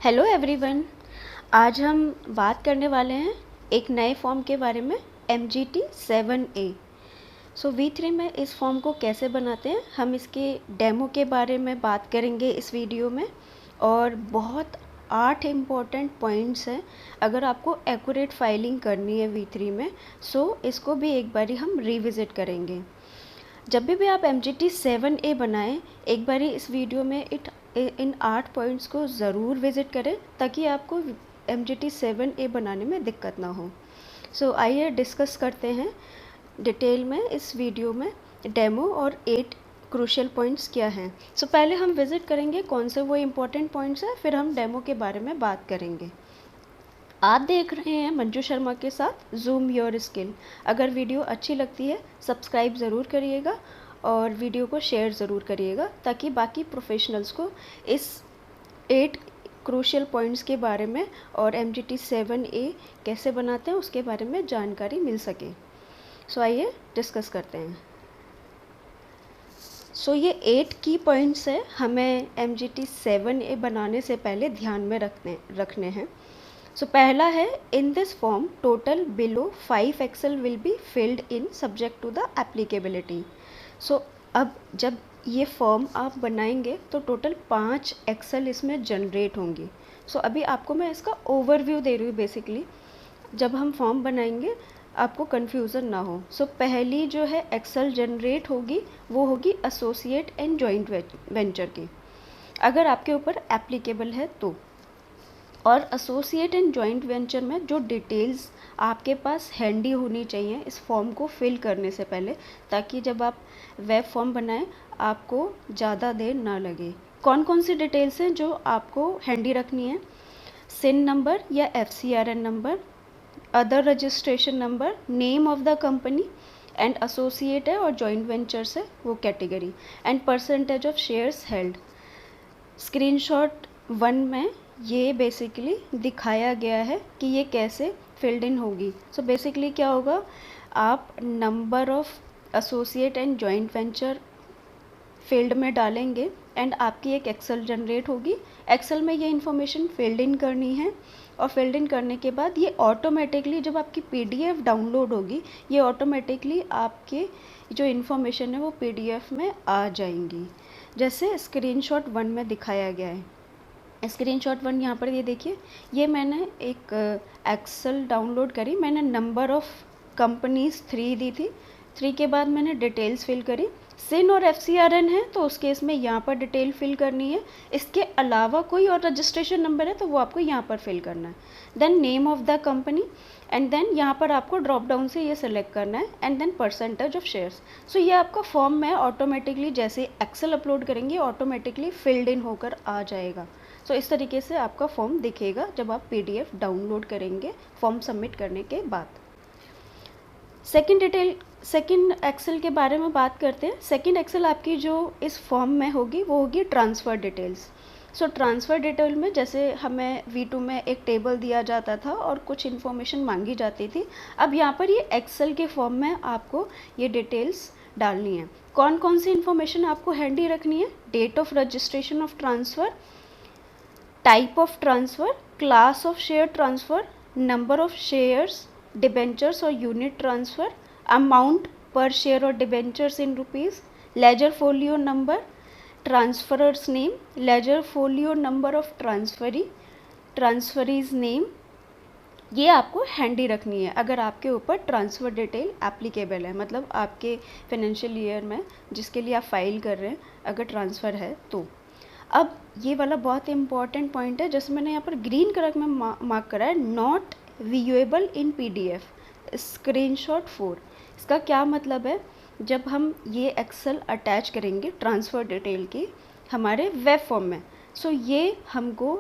Hello everyone. आज हम बात करने वाले हैं एक नए फॉर्म के बारे में, MGT7A। V3 में इस फॉर्म को कैसे बनाते हैं, हम इसके डेमो के बारे में बात करेंगे इस वीडियो में। और बहुत 8 इम्पॉर्टेंट पॉइंट्स हैं अगर आपको एक्यूरेट फाइलिंग करनी है V3 में। इसको भी एक बारी हम रिविज़िट करेंगे। जब भी आप MGT7A बनाएं, एक बारी इस वीडियो में इन 8 पॉइंट्स को ज़रूर विज़िट करें ताकि आपको MGT7A बनाने में दिक्कत ना हो। आइए डिस्कस करते हैं डिटेल में इस वीडियो में डेमो और 8 क्रूशियल पॉइंट्स क्या हैं। पहले हम विज़िट करेंगे कौन से वो इम्पोर्टेंट पॉइंट्स हैं, फिर हम डेमो के बारे में बात करेंगे। आप देख रहे हैं मंजू शर्मा के साथ जूम योर स्किल। अगर वीडियो अच्छी लगती है सब्सक्राइब ज़रूर करिएगा और वीडियो को शेयर ज़रूर करिएगा ताकि बाकी प्रोफेशनल्स को इस 8 क्रूशियल पॉइंट्स के बारे में और MGT7A कैसे बनाते हैं उसके बारे में जानकारी मिल सके। आइए डिस्कस करते हैं। ये 8 की पॉइंट्स हैं हमें MGT7A बनाने से पहले ध्यान में रखने हैं। पहला है, in this form total below 5 excel will be filled in subject to the applicability. अब जब ये फॉर्म आप बनाएंगे तो टोटल 5 एक्सेल इसमें जनरेट होंगी। अभी आपको मैं इसका ओवरव्यू दे रही हूँ। बेसिकली जब हम फॉर्म बनाएंगे आपको कन्फ्यूज़न ना हो। पहली जो है एक्सेल जनरेट होगी वो होगी एसोसिएट एंड जॉइंट वेंचर की, अगर आपके ऊपर एप्लीकेबल है तो। और एसोसिएट एंड जॉइंट वेंचर में जो डिटेल्स आपके पास हैंडी होनी चाहिए इस फॉर्म को फिल करने से पहले, ताकि जब आप वेब फॉर्म बनाएं आपको ज़्यादा देर ना लगे। कौन कौन सी डिटेल्स हैं जो आपको हैंडी रखनी है? सिन नंबर या FCRN number, other registration number, name of the company and associate है और जॉइंट वेंचर्स है वो category, and percentage of shares held. Screenshot 1 में ये बेसिकली दिखाया गया है कि ये कैसे फिल्ड इन होगी। बेसिकली क्या होगा, आप number of associate and joint venture field में डालेंगे एंड आपकी एक एक्सेल जनरेट होगी। एक्सेल में ये इन्फॉर्मेशन फिल्ड इन करनी है और फिल्ड इन करने के बाद ये ऑटोमेटिकली जब आपकी PDF डाउनलोड होगी ये ऑटोमेटिकली आपके जो इन्फॉर्मेशन है वो PDF में आ जाएंगी, जैसे स्क्रीनशॉट 1 में दिखाया गया है। स्क्रीनशॉट 1 यहाँ पर ये देखिए, ये मैंने एक एक्सेल डाउनलोड करी। मैंने नंबर ऑफ़ कंपनीज 3 दी थी, 3 के बाद मैंने डिटेल्स फिल करी। सिन और FCRN है तो उस केस में यहाँ पर डिटेल फिल करनी है। इसके अलावा कोई और रजिस्ट्रेशन नंबर है तो वो आपको यहाँ पर फिल करना है। Then name of the company and then यहाँ पर आपको ड्रॉप डाउन से ये सिलेक्ट करना है and then percentage of shares. ये आपका फॉर्म में ऑटोमेटिकली जैसे एक्सेल अपलोड करेंगे ऑटोमेटिकली फिल्ड इन होकर आ जाएगा। इस तरीके से आपका फॉर्म दिखेगा जब आप PDF डाउनलोड करेंगे फॉर्म सबमिट करने के बाद। सेकंड एक्सेल के बारे में बात करते हैं। सेकंड एक्सेल आपकी जो इस फॉर्म में होगी वो होगी ट्रांसफ़र डिटेल्स। ट्रांसफ़र डिटेल में जैसे हमें V2 में एक टेबल दिया जाता था और कुछ इन्फॉर्मेशन मांगी जाती थी, अब यहाँ पर ये एक्सेल के फॉर्म में आपको ये डिटेल्स डालनी है। कौन कौन सी इन्फॉर्मेशन आपको हैंडी रखनी है? Date of registration of transfer, type of transfer, class of share transfer, number of shares, debentures और unit transfer, amount per share और debentures in rupees, ledger folio number, transferor's name, ledger folio number of transferee, transferee's name, ये आपको handy रखनी है अगर आपके ऊपर transfer detail applicable है, मतलब आपके फाइनेंशियल ईयर में जिसके लिए आप फाइल कर रहे हैं अगर ट्रांसफ़र है तो। अब ये वाला बहुत इंपॉर्टेंट पॉइंट है जैसे मैंने यहाँ पर ग्रीन कलर में मार्क करा है, not viewable in PDF, screenshot 4। इसका क्या मतलब है, जब हम ये एक्सेल अटैच करेंगे ट्रांसफ़र डिटेल की हमारे वेब फॉर्म में, ये हमको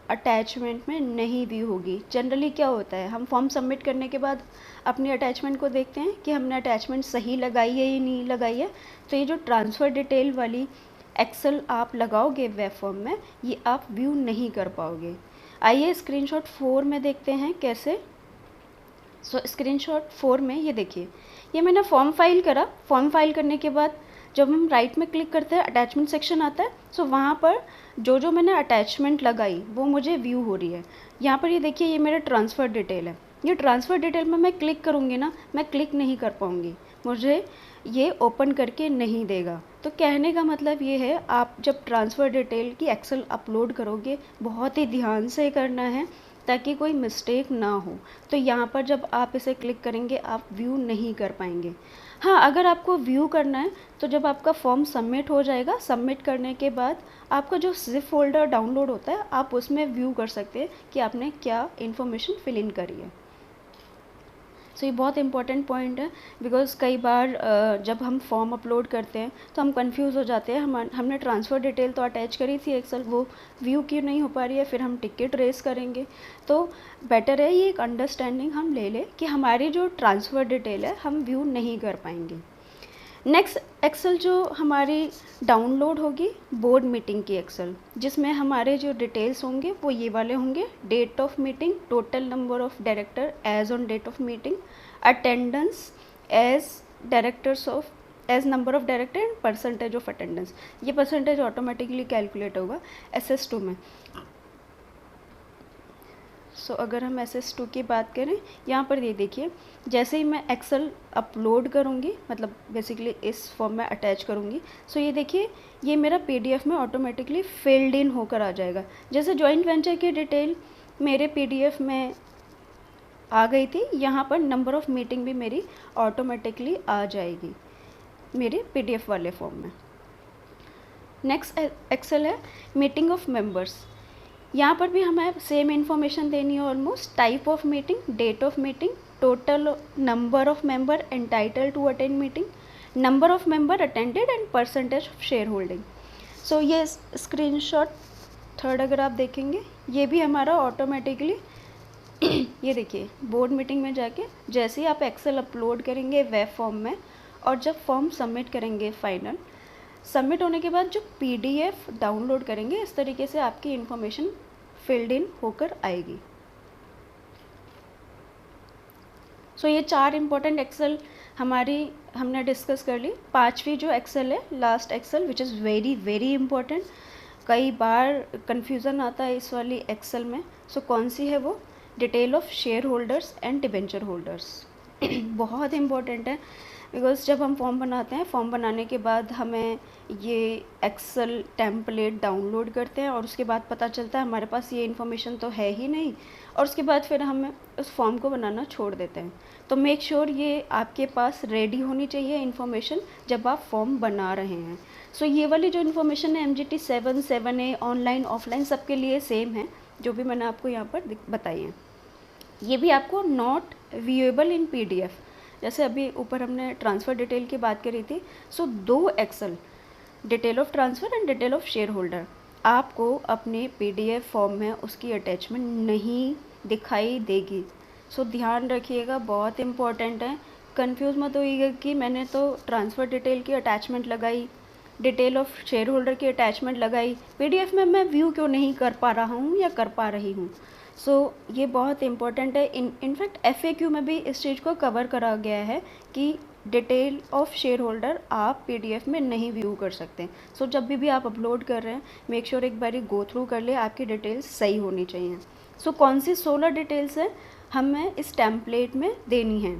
अटैचमेंट में नहीं व्यू होगी। जनरली क्या होता है, हम फॉर्म सबमिट करने के बाद अपनी अटैचमेंट को देखते हैं कि हमने अटैचमेंट सही लगाई है या नहीं लगाई है। तो ये जो ट्रांसफ़र डिटेल वाली एक्सेल आप लगाओगे वेब फॉर्म में ये आप व्यू नहीं कर पाओगे। आइए स्क्रीनशॉट 4 में देखते हैं कैसे। स्क्रीनशॉट 4 में ये देखिए, ये मैंने फॉर्म फाइल करा। फॉर्म फाइल करने के बाद जब हम राइट में क्लिक करते हैं अटैचमेंट सेक्शन आता है, सो वहाँ पर जो मैंने अटैचमेंट लगाई वो मुझे व्यू हो रही है। यहाँ पर ये देखिए, ये मेरा ट्रांसफ़र डिटेल है। ये ट्रांसफ़र डिटेल में मैं क्लिक करूँगी ना, मैं क्लिक नहीं कर पाऊँगी, मुझे ये ओपन करके नहीं देगा। तो कहने का मतलब ये है, आप जब ट्रांसफ़र डिटेल की एक्सेल अपलोड करोगे, बहुत ही ध्यान से करना है ताकि कोई मिस्टेक ना हो। तो यहाँ पर जब आप इसे क्लिक करेंगे, आप व्यू नहीं कर पाएंगे। हाँ, अगर आपको व्यू करना है तो जब आपका फॉर्म सबमिट हो जाएगा, सबमिट करने के बाद आपका जो ज़िप फोल्डर डाउनलोड होता है, आप उसमें व्यू कर सकते हैं कि आपने क्या इन्फॉर्मेशन फिल इन करी है। सो ये बहुत इंपॉर्टेंट पॉइंट है, बिकॉज़ कई बार जब हम फॉर्म अपलोड करते हैं तो हम कंफ्यूज हो जाते हैं। हमने ट्रांसफ़र डिटेल तो अटैच करी थी एक्सेल, वो व्यू क्यों नहीं हो पा रही है, फिर हम टिकट रेस करेंगे। तो बेटर है ये एक अंडरस्टैंडिंग हम ले लें कि हमारी जो ट्रांसफ़र डिटेल है हम व्यू नहीं कर पाएंगे। नेक्स्ट एक्सेल जो हमारी डाउनलोड होगी, बोर्ड मीटिंग की एक्सेल, जिसमें हमारे जो डिटेल्स होंगे वो ये वाले होंगे: date of meeting, total number of director as on date of meeting, attendance as directors of as number of director and percentage of attendance. ये परसेंटेज ऑटोमेटिकली कैलकुलेट होगा SS2 में। सो अगर हम SS2 की बात करें, यहाँ पर ये देखिए, जैसे ही मैं एक्सेल अपलोड करूँगी, मतलब बेसिकली इस फॉर्म में अटैच करूँगी, सो ये देखिए, ये मेरा PDF में ऑटोमेटिकली फिल्ड इन होकर आ जाएगा। जैसे जॉइंट वेंचर की डिटेल मेरे PDF में आ गई थी, यहाँ पर नंबर ऑफ मीटिंग भी मेरी ऑटोमेटिकली आ जाएगी मेरे PDF वाले फॉर्म में। नेक्स्ट एक्सेल है मीटिंग ऑफ मेंबर्स। यहाँ पर भी हमें सेम इन्फॉर्मेशन देनी है almost: type of meeting, date of meeting, total number of member entitle to attend meeting, number of member attended and percentage of share holding. So ये screenshot third अगर आप देखेंगे, ये भी हमारा ऑटोमेटिकली ये देखिए, बोर्ड मीटिंग में जाके जैसे ही आप एक्सेल अपलोड करेंगे वेब फॉर्म में, और जब फॉर्म सबमिट करेंगे, फाइनल सबमिट होने के बाद जो PDF डाउनलोड करेंगे, इस तरीके से आपकी इन्फॉर्मेशन फिल्ड इन होकर आएगी। सो ये 4 इम्पॉर्टेंट एक्सेल हमने डिस्कस कर ली। 5वीं जो एक्सेल है, last excel, which is very very important. कई बार कन्फ्यूज़न आता है इस वाली एक्सेल में। सो कौन सी है वो? Detail of share holders and debenture holders. बहुत इम्पॉर्टेंट है, बिकॉज जब हम फॉर्म बनाते हैं, फॉर्म बनाने के बाद हमें ये एक्सेल टेम्पलेट डाउनलोड करते हैं और उसके बाद पता चलता है हमारे पास ये इन्फॉर्मेशन तो है ही नहीं, और उसके बाद फिर हम उस फॉर्म को बनाना छोड़ देते हैं। तो मेक श्योर ये आपके पास रेडी होनी चाहिए इन्फॉर्मेशन जब आप फॉर्म बना रहे हैं। सो ये वाली जो इन्फॉर्मेशन है MGT 7, 7A, ऑनलाइन ऑफलाइन सबके लिए सेम है, जो भी मैंने आपको यहाँ पर बताई है। ये भी आपको नॉट व्यूएबल इन PDF, जैसे अभी ऊपर हमने ट्रांसफ़र डिटेल की बात करी थी। So 2 excel, detail of transfer and detail of share holder, आपको अपने PDF फॉर्म में उसकी अटैचमेंट नहीं दिखाई देगी। सो ध्यान रखिएगा, बहुत इंपॉर्टेंट है। कंफ्यूज मत होइएगा कि मैंने तो ट्रांसफ़र डिटेल की अटैचमेंट लगाई, डिटेल ऑफ शेयर होल्डर की अटैचमेंट लगाई, PDF में मैं व्यू क्यों नहीं कर पा रहा हूँ या कर पा रही हूँ। सो ये बहुत इम्पोर्टेंट है। इनफैक्ट FAQ में भी इस चीज़ को कवर करा गया है कि डिटेल ऑफ शेयर होल्डर आप PDF में नहीं व्यू कर सकते। सो जब भी आप अपलोड कर रहे हैं, मेक श्योर एक बारी गो थ्रू कर ले, आपकी डिटेल्स सही होनी चाहिए। सो कौन सी 16 डिटेल्स हैं हमें इस टेम्पलेट में देनी है,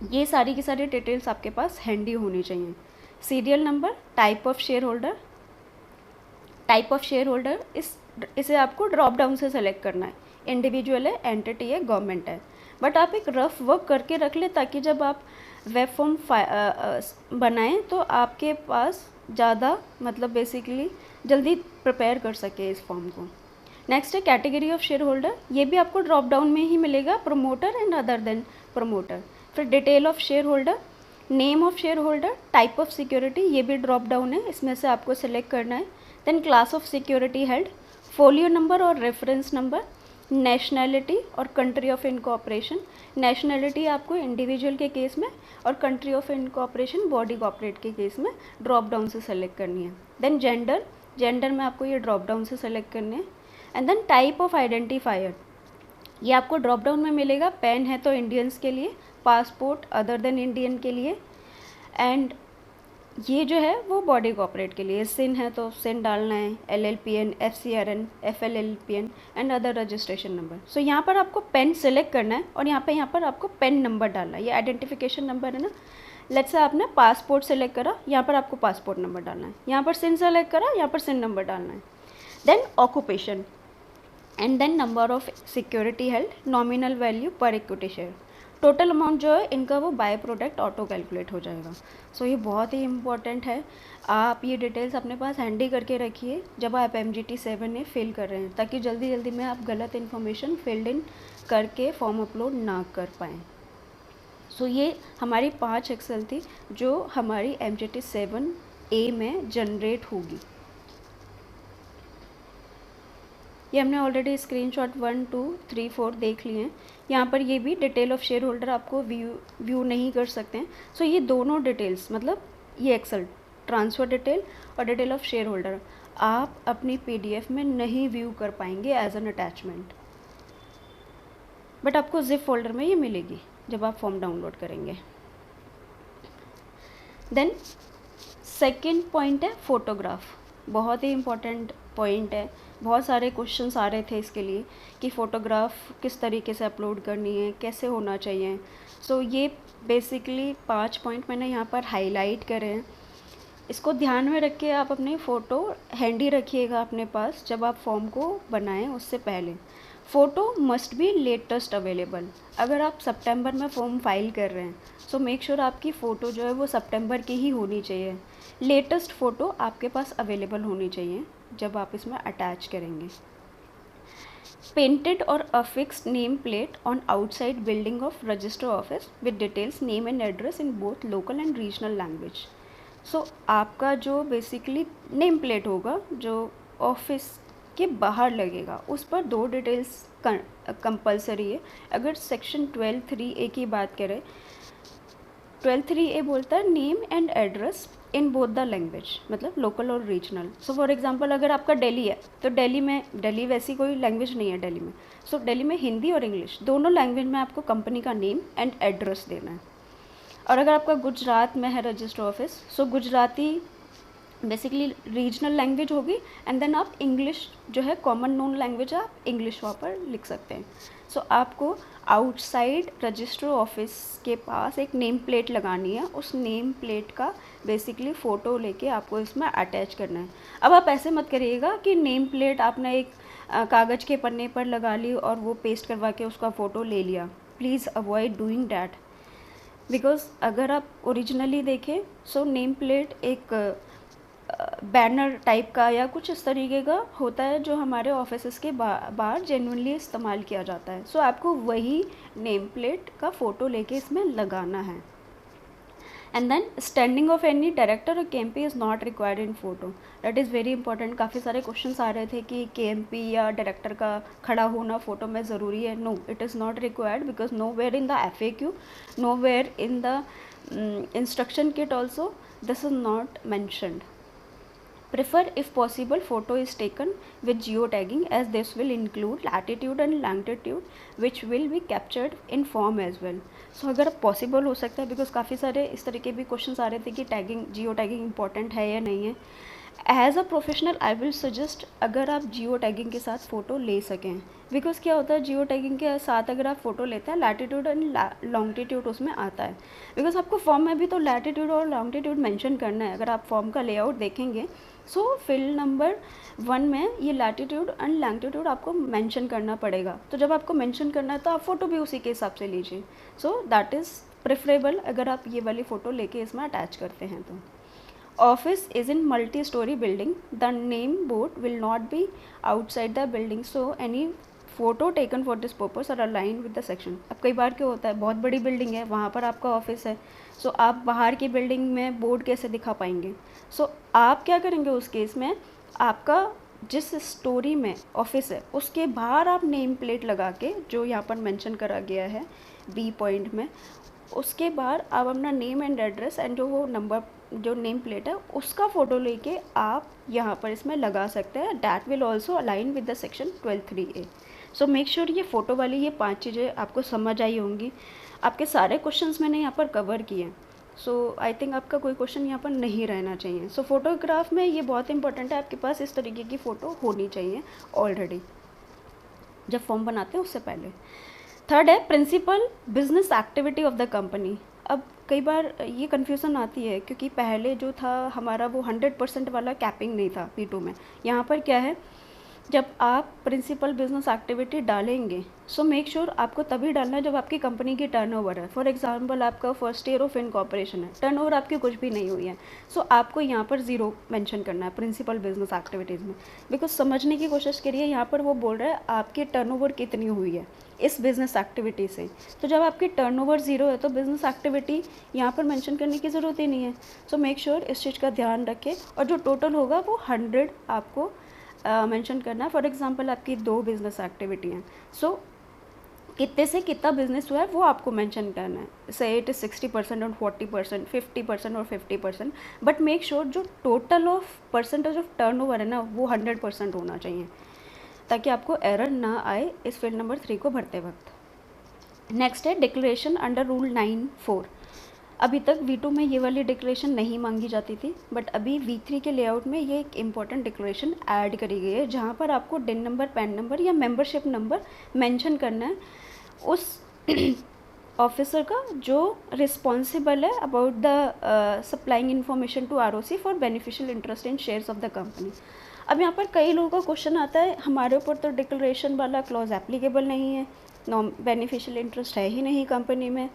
ये सारी की सारी डिटेल्स आपके पास हैंडी होनी चाहिए। Serial number, type of share holder, type of share holder इसे आपको ड्रॉप डाउन से सेलेक्ट करना है। इंडिविजुअल है, एंटिटी है, गवर्नमेंट है। बट आप एक रफ वर्क करके रख ले ताकि जब आप वेब फॉर्म बनाएं तो आपके पास ज़्यादा, मतलब बेसिकली जल्दी प्रिपेयर कर सके इस फॉर्म को। नेक्स्ट है कैटेगरी ऑफ शेयर होल्डर, ये भी आपको ड्रॉप डाउन में ही मिलेगा, promoter and other than promoter. फिर detail of share holder, name of share holder, type of security, ये भी ड्रॉप डाउन है, इसमें से आपको सेलेक्ट करना है। Then class of security held, folio number और रेफरेंस नंबर, नेशनैलिटी और कंट्री ऑफ इनकॉर्पोरेशन। नेशनैलिटी आपको इंडिविजुअल के केस में और country of incorporation body corporate के केस में ड्रॉप डाउन से सेलेक्ट करनी है। देन जेंडर, जेंडर में आपको ये ड्रॉप डाउन से सेलेक्ट करने हैं। And then type of identifier, ये आपको ड्रॉप डाउन में मिलेगा। पेन है तो इंडियंस के लिए, पासपोर्ट अदर देन इंडियन के लिए, एंड ये जो है वो बॉडी कॉर्पोरेट के लिए, सिन है तो सिन डालना है, LLPN, FCRN, FLLPN and other registration number. So यहाँ पर आपको पेन सेलेक्ट करना है और यहाँ पर आपको पेन नंबर डालना है, ये आइडेंटिफिकेशन नंबर है ना। लेट्स से आपने पासपोर्ट सेलेक्ट करा, यहाँ पर आपको पासपोर्ट नंबर डालना है, यहाँ पर सिन सेलेक्ट करा, यहाँ पर सिन नंबर डालना है। Then occupation and then number of security held, nominal value per equity share, total amount जो है इनका वो बाय प्रोडक्ट ऑटो कैलकुलेट हो जाएगा। सो ये बहुत ही इंपॉर्टेंट है, आप ये डिटेल्स अपने पास हैंडी करके रखिए जब आप MGT 7 में फिल कर रहे हैं, ताकि जल्दी जल्दी में आप गलत इन्फॉर्मेशन फिल्ड इन करके फॉर्म अपलोड ना कर पाएँ। सो ये हमारी 5 एक्सेल थी जो हमारी MGT 7A में जनरेट होगी। ये हमने ऑलरेडी स्क्रीनशॉट 1, 2, 3, 4 देख लिए हैं। यहाँ पर ये भी डिटेल ऑफ शेयर होल्डर आपको व्यू नहीं कर सकते हैं। सो ये दोनों डिटेल्स, मतलब ये एक्सेल ट्रांसफ़र डिटेल और डिटेल ऑफ शेयर होल्डर आप अपनी PDF में नहीं व्यू कर पाएंगे एज एन अटैचमेंट, बट आपको जिप फोल्डर में ये मिलेगी जब आप फॉर्म डाउनलोड करेंगे। देन सेकेंड पॉइंट है फोटोग्राफ, बहुत ही इम्पॉर्टेंट पॉइंट है। बहुत सारे क्वेश्चंस आ रहे थे इसके लिए कि फ़ोटोग्राफ किस तरीके से अपलोड करनी है, कैसे होना चाहिए। सो ये बेसिकली 5 पॉइंट मैंने यहाँ पर हाईलाइट करे हैं। इसको ध्यान में रख के आप अपनी फ़ोटो हैंडी रखिएगा अपने पास जब आप फॉर्म को बनाएं उससे पहले। Photo must be latest available. अगर आप सितंबर में फॉर्म फाइल कर रहे हैं सो मेक श्योर आपकी फ़ोटो जो है वो सितंबर की ही होनी चाहिए। लेटेस्ट फ़ोटो आपके पास अवेलेबल होनी चाहिए जब आप इसमें अटैच करेंगे। पेंटेड और affixed name plate on outside building of register office with details name and address in both local and regional language. So आपका जो बेसिकली नेम प्लेट होगा जो ऑफिस के बाहर लगेगा उस पर 2 डिटेल्स कंपलसरी है। अगर सेक्शन 12(3)(a) की बात करें, 12(3)(a) बोलता है name and address in both the language, मतलब लोकल और रीजनल। सो फॉर एग्जांपल अगर आपका दिल्ली है तो दिल्ली वैसी कोई लैंग्वेज नहीं है दिल्ली में। सो दिल्ली में हिंदी और इंग्लिश दोनों लैंग्वेज में आपको कंपनी का नेम एंड एड्रेस देना है। और अगर आपका गुजरात में है रजिस्टर ऑफिस, सो गुजराती बेसिकली रीजनल लैंग्वेज होगी एंड देन आप इंग्लिश जो है कॉमन नोन लैंग्वेज है, आप इंग्लिश वहाँ पर लिख सकते हैं। सो आपको आउटसाइड रजिस्टर ऑफिस के पास एक नेम प्लेट लगानी है, उस नेम प्लेट का बेसिकली फ़ोटो लेके आपको इसमें अटैच करना है। अब आप ऐसे मत करिएगा कि नेम प्लेट आपने एक कागज़ के पन्ने पर लगा ली और वो पेस्ट करवा के उसका फ़ोटो ले लिया। Please avoid doing that, because अगर आप ओरिजिनली देखें सो नेम प्लेट एक बैनर टाइप का या कुछ इस तरीके का होता है जो हमारे ऑफिस के बाहर जेन्युइनली इस्तेमाल किया जाता है। सो आपको वही नेम प्लेट का फ़ोटो लेके इसमें लगाना है। And then standing of any director और KMP is not required in photo, that is very important. काफ़ी सारे क्वेश्चंस आ रहे थे कि KMP या डायरेक्टर का खड़ा होना फ़ोटो में ज़रूरी है। No, it is not required because nowhere in the FAQ, nowhere in the instruction kit also this is not mentioned. Prefer if possible photo is taken with geotagging as this will include latitude and longitude which will be captured in form as well. So अगर possible हो सकता है, because काफ़ी सारे इस तरीके भी questions आ रहे थे कि टैगिंग जियो टैगिंग इंपॉर्टेंट है या नहीं है। As a professional I will suggest अगर आप जियो टैगिंग के साथ फ़ोटो ले सकें, बिकॉज क्या होता है जियो टैगिंग के साथ अगर आप फ़ोटो लेते हैं लैटिट्यूड एंड लॉन्गिट्यूड उसमें आता है, बिकॉज आपको फॉर्म में भी तो लैटिट्यूड और लॉन्गिट्यूड मेंशन करना है। अगर आप फॉर्म का लेआउट देखेंगे सो फील्ड नंबर 1 में ये लैटिट्यूड एंड लॉन्गिट्यूड आपको मेंशन करना पड़ेगा। तो जब आपको मेंशन करना है तो आप फ़ोटो भी उसी के हिसाब से लीजिए। सो दैट इज़ प्रेफरेबल अगर आप ये वाली फ़ोटो लेके इसमें अटैच करते हैं तो। Office is in multi-story building. The name board will not be outside the building. So any photo taken for this purpose are aligned with the section. अब कई बार क्या होता है बहुत बड़ी बिल्डिंग है, वहाँ पर आपका ऑफिस है, सो आप बाहर की बिल्डिंग में बोर्ड कैसे दिखा पाएंगे। सो आप क्या करेंगे उस केस में, आपका जिस स्टोरी में ऑफिस है उसके बाहर आप नेम प्लेट लगा के जो यहाँ पर मेंशन करा गया है B पॉइंट में, उसके बाद आप अपना नेम एंड एड्रेस एंड जो वो नंबर जो नेम प्लेट है उसका फ़ोटो लेके आप यहाँ पर इसमें लगा सकते हैं। That will also align with the section 12(3)(a। So make sure ये फ़ोटो वाली ये 5 चीज़ें आपको समझ आई होंगी। आपके सारे क्वेश्चंस मैंने यहाँ पर कवर किए हैं। सो आई थिंक आपका कोई क्वेश्चन यहाँ पर नहीं रहना चाहिए। सो फोटोग्राफ में ये बहुत इंपॉर्टेंट है, आपके पास इस तरीके की फ़ोटो होनी चाहिए ऑलरेडी जब फॉर्म बनाते हैं उससे पहले। थर्ड है principal business activity of the company. अब कई बार ये कन्फ्यूज़न आती है क्योंकि पहले जो था हमारा वो 100% वाला कैपिंग नहीं था P2 में। यहाँ पर क्या है, जब आप प्रिंसिपल बिजनेस एक्टिविटी डालेंगे सो मेक श्योर आपको तभी डालना है जब आपकी कंपनी की टर्नओवर है। फॉर एग्जांपल आपका फर्स्ट ईयर ऑफ इनकॉर्पोरेशन है, टर्नओवर आपकी कुछ भी नहीं हुई है, सो आपको यहाँ पर ज़ीरो मेंशन करना है प्रिंसिपल बिजनेस एक्टिविटीज़ में। बिकॉज समझने की कोशिश करिए, यहाँ पर वो बोल रहा है आपकी टर्नओवर कितनी हुई है इस बिज़नेस एक्टिविटी से। तो जब आपकी टर्नओवर ज़ीरो है तो बिज़नेस एक्टिविटी यहाँ पर मेंशन करने की ज़रूरत ही नहीं है। सो मेक श्योर इस चीज़ का ध्यान रखें, और जो टोटल होगा वो 100 आपको मेंशन करना है। फॉर एग्जांपल आपकी 2 बिज़नेस एक्टिविटी हैं, सो कितने से कितना बिजनेस हुआ है वो आपको मेंशन करना है। से इट इज़ 60% और 40%, 50% और 50%, बट मेक श्योर जो total of percentage of turnover है ना वो 100% होना चाहिए, ताकि आपको एरर ना आए इस फील्ड नंबर 3 को भरते वक्त। नेक्स्ट है डिक्लेरेशन अंडर रूल 9(4). अभी तक V2 में ये वाली डिक्लेरेशन नहीं मांगी जाती थी, बट अभी V3 के लेआउट में ये एक इम्पॉर्टेंट डिक्लेरेशन ऐड करी गई है, जहाँ पर आपको डिन नंबर, पैन नंबर या मेंबरशिप नंबर मेंशन करना है उस ऑफिसर का जो रिस्पॉन्सिबल है about the supplying information to ROC for beneficial interest in shares of the company. अब यहाँ पर कई लोगों का क्वेश्चन आता है, हमारे ऊपर तो डिक्लेरेशन वाला क्लॉज एप्लीकेबल नहीं है, बेनिफिशियल इंटरेस्ट है ही नहीं कंपनी में।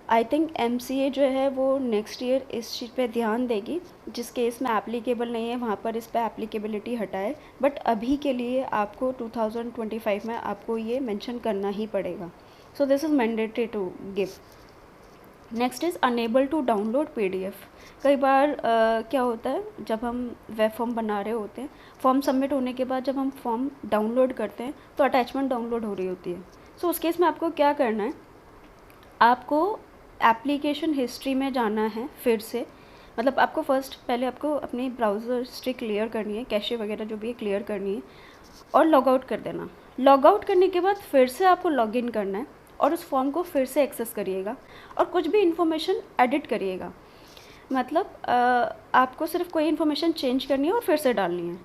आई थिंक MCA जो है वो नेक्स्ट ईयर इस चीज़ पे ध्यान देगी, जिस केस में एप्लीकेबल नहीं है वहाँ पर इस पे एप्लीकेबिलिटी हटाए, बट अभी के लिए आपको 2025 में आपको ये मेंशन करना ही पड़ेगा। So this is mandatory to give. Next is enable to download PDF। कई बार क्या होता है, जब हम वेब फॉर्म बना रहे होते हैं, फॉर्म सबमिट होने के बाद जब हम फॉर्म डाउनलोड करते हैं तो अटैचमेंट डाउनलोड हो रही होती है। सो उस केस में आपको क्या करना है, आपको एप्लीकेशन हिस्ट्री में जाना है फिर से, मतलब आपको पहले आपको अपनी ब्राउज़र हिस्ट्री क्लियर करनी है, कैशे वगैरह जो भी है क्लियर करनी है, और लॉग आउट कर देना। लॉग आउट करने के बाद फिर से आपको लॉग इन करना है और उस फॉर्म को फिर से एक्सेस करिएगा और कुछ भी इन्फॉर्मेशन एडिट करिएगा। मतलब आपको सिर्फ कोई इन्फॉर्मेशन चेंज करनी है और फिर से डालनी है,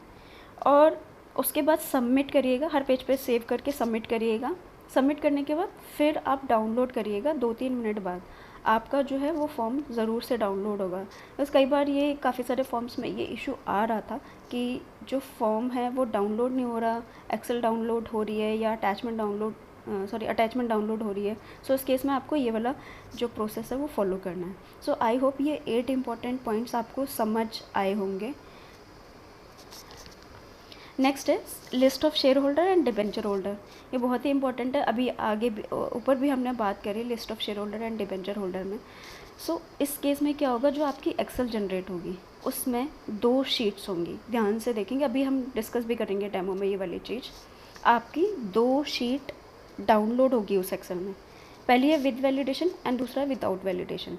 और उसके बाद सबमिट करिएगा, हर पेज पे सेव करके सबमिट करिएगा। सबमिट करने के बाद फिर आप डाउनलोड करिएगा, 2-3 मिनट बाद आपका जो है वो फॉर्म ज़रूर से डाउनलोड होगा। बस कई बार ये काफ़ी सारे फॉर्म्स में ये इशू आ रहा था कि जो फॉर्म है वो डाउनलोड नहीं हो रहा, एक्सेल डाउनलोड हो रही है या अटैचमेंट डाउनलोड हो रही है। सो इस केस में आपको ये वाला जो प्रोसेस है वो फॉलो करना है। सो आई होप ये 8 इंपॉर्टेंट पॉइंट्स आपको समझ आए होंगे। नेक्स्ट है list of share holder and debenture holder. ये बहुत ही इंपॉर्टेंट है, अभी आगे ऊपर भी हमने बात करी list of share holder and debenture holder में। सो इस केस में क्या होगा, जो आपकी एक्सेल जनरेट होगी उसमें 2 शीट्स होंगी, ध्यान से देखेंगे, अभी हम डिस्कस भी करेंगे डेमो में ये वाली चीज़। आपकी 2 शीट डाउनलोड होगी उस एक्सेल में, पहली है विद वैलिडेशन एंड दूसरा विदाउट वैलिडेशन।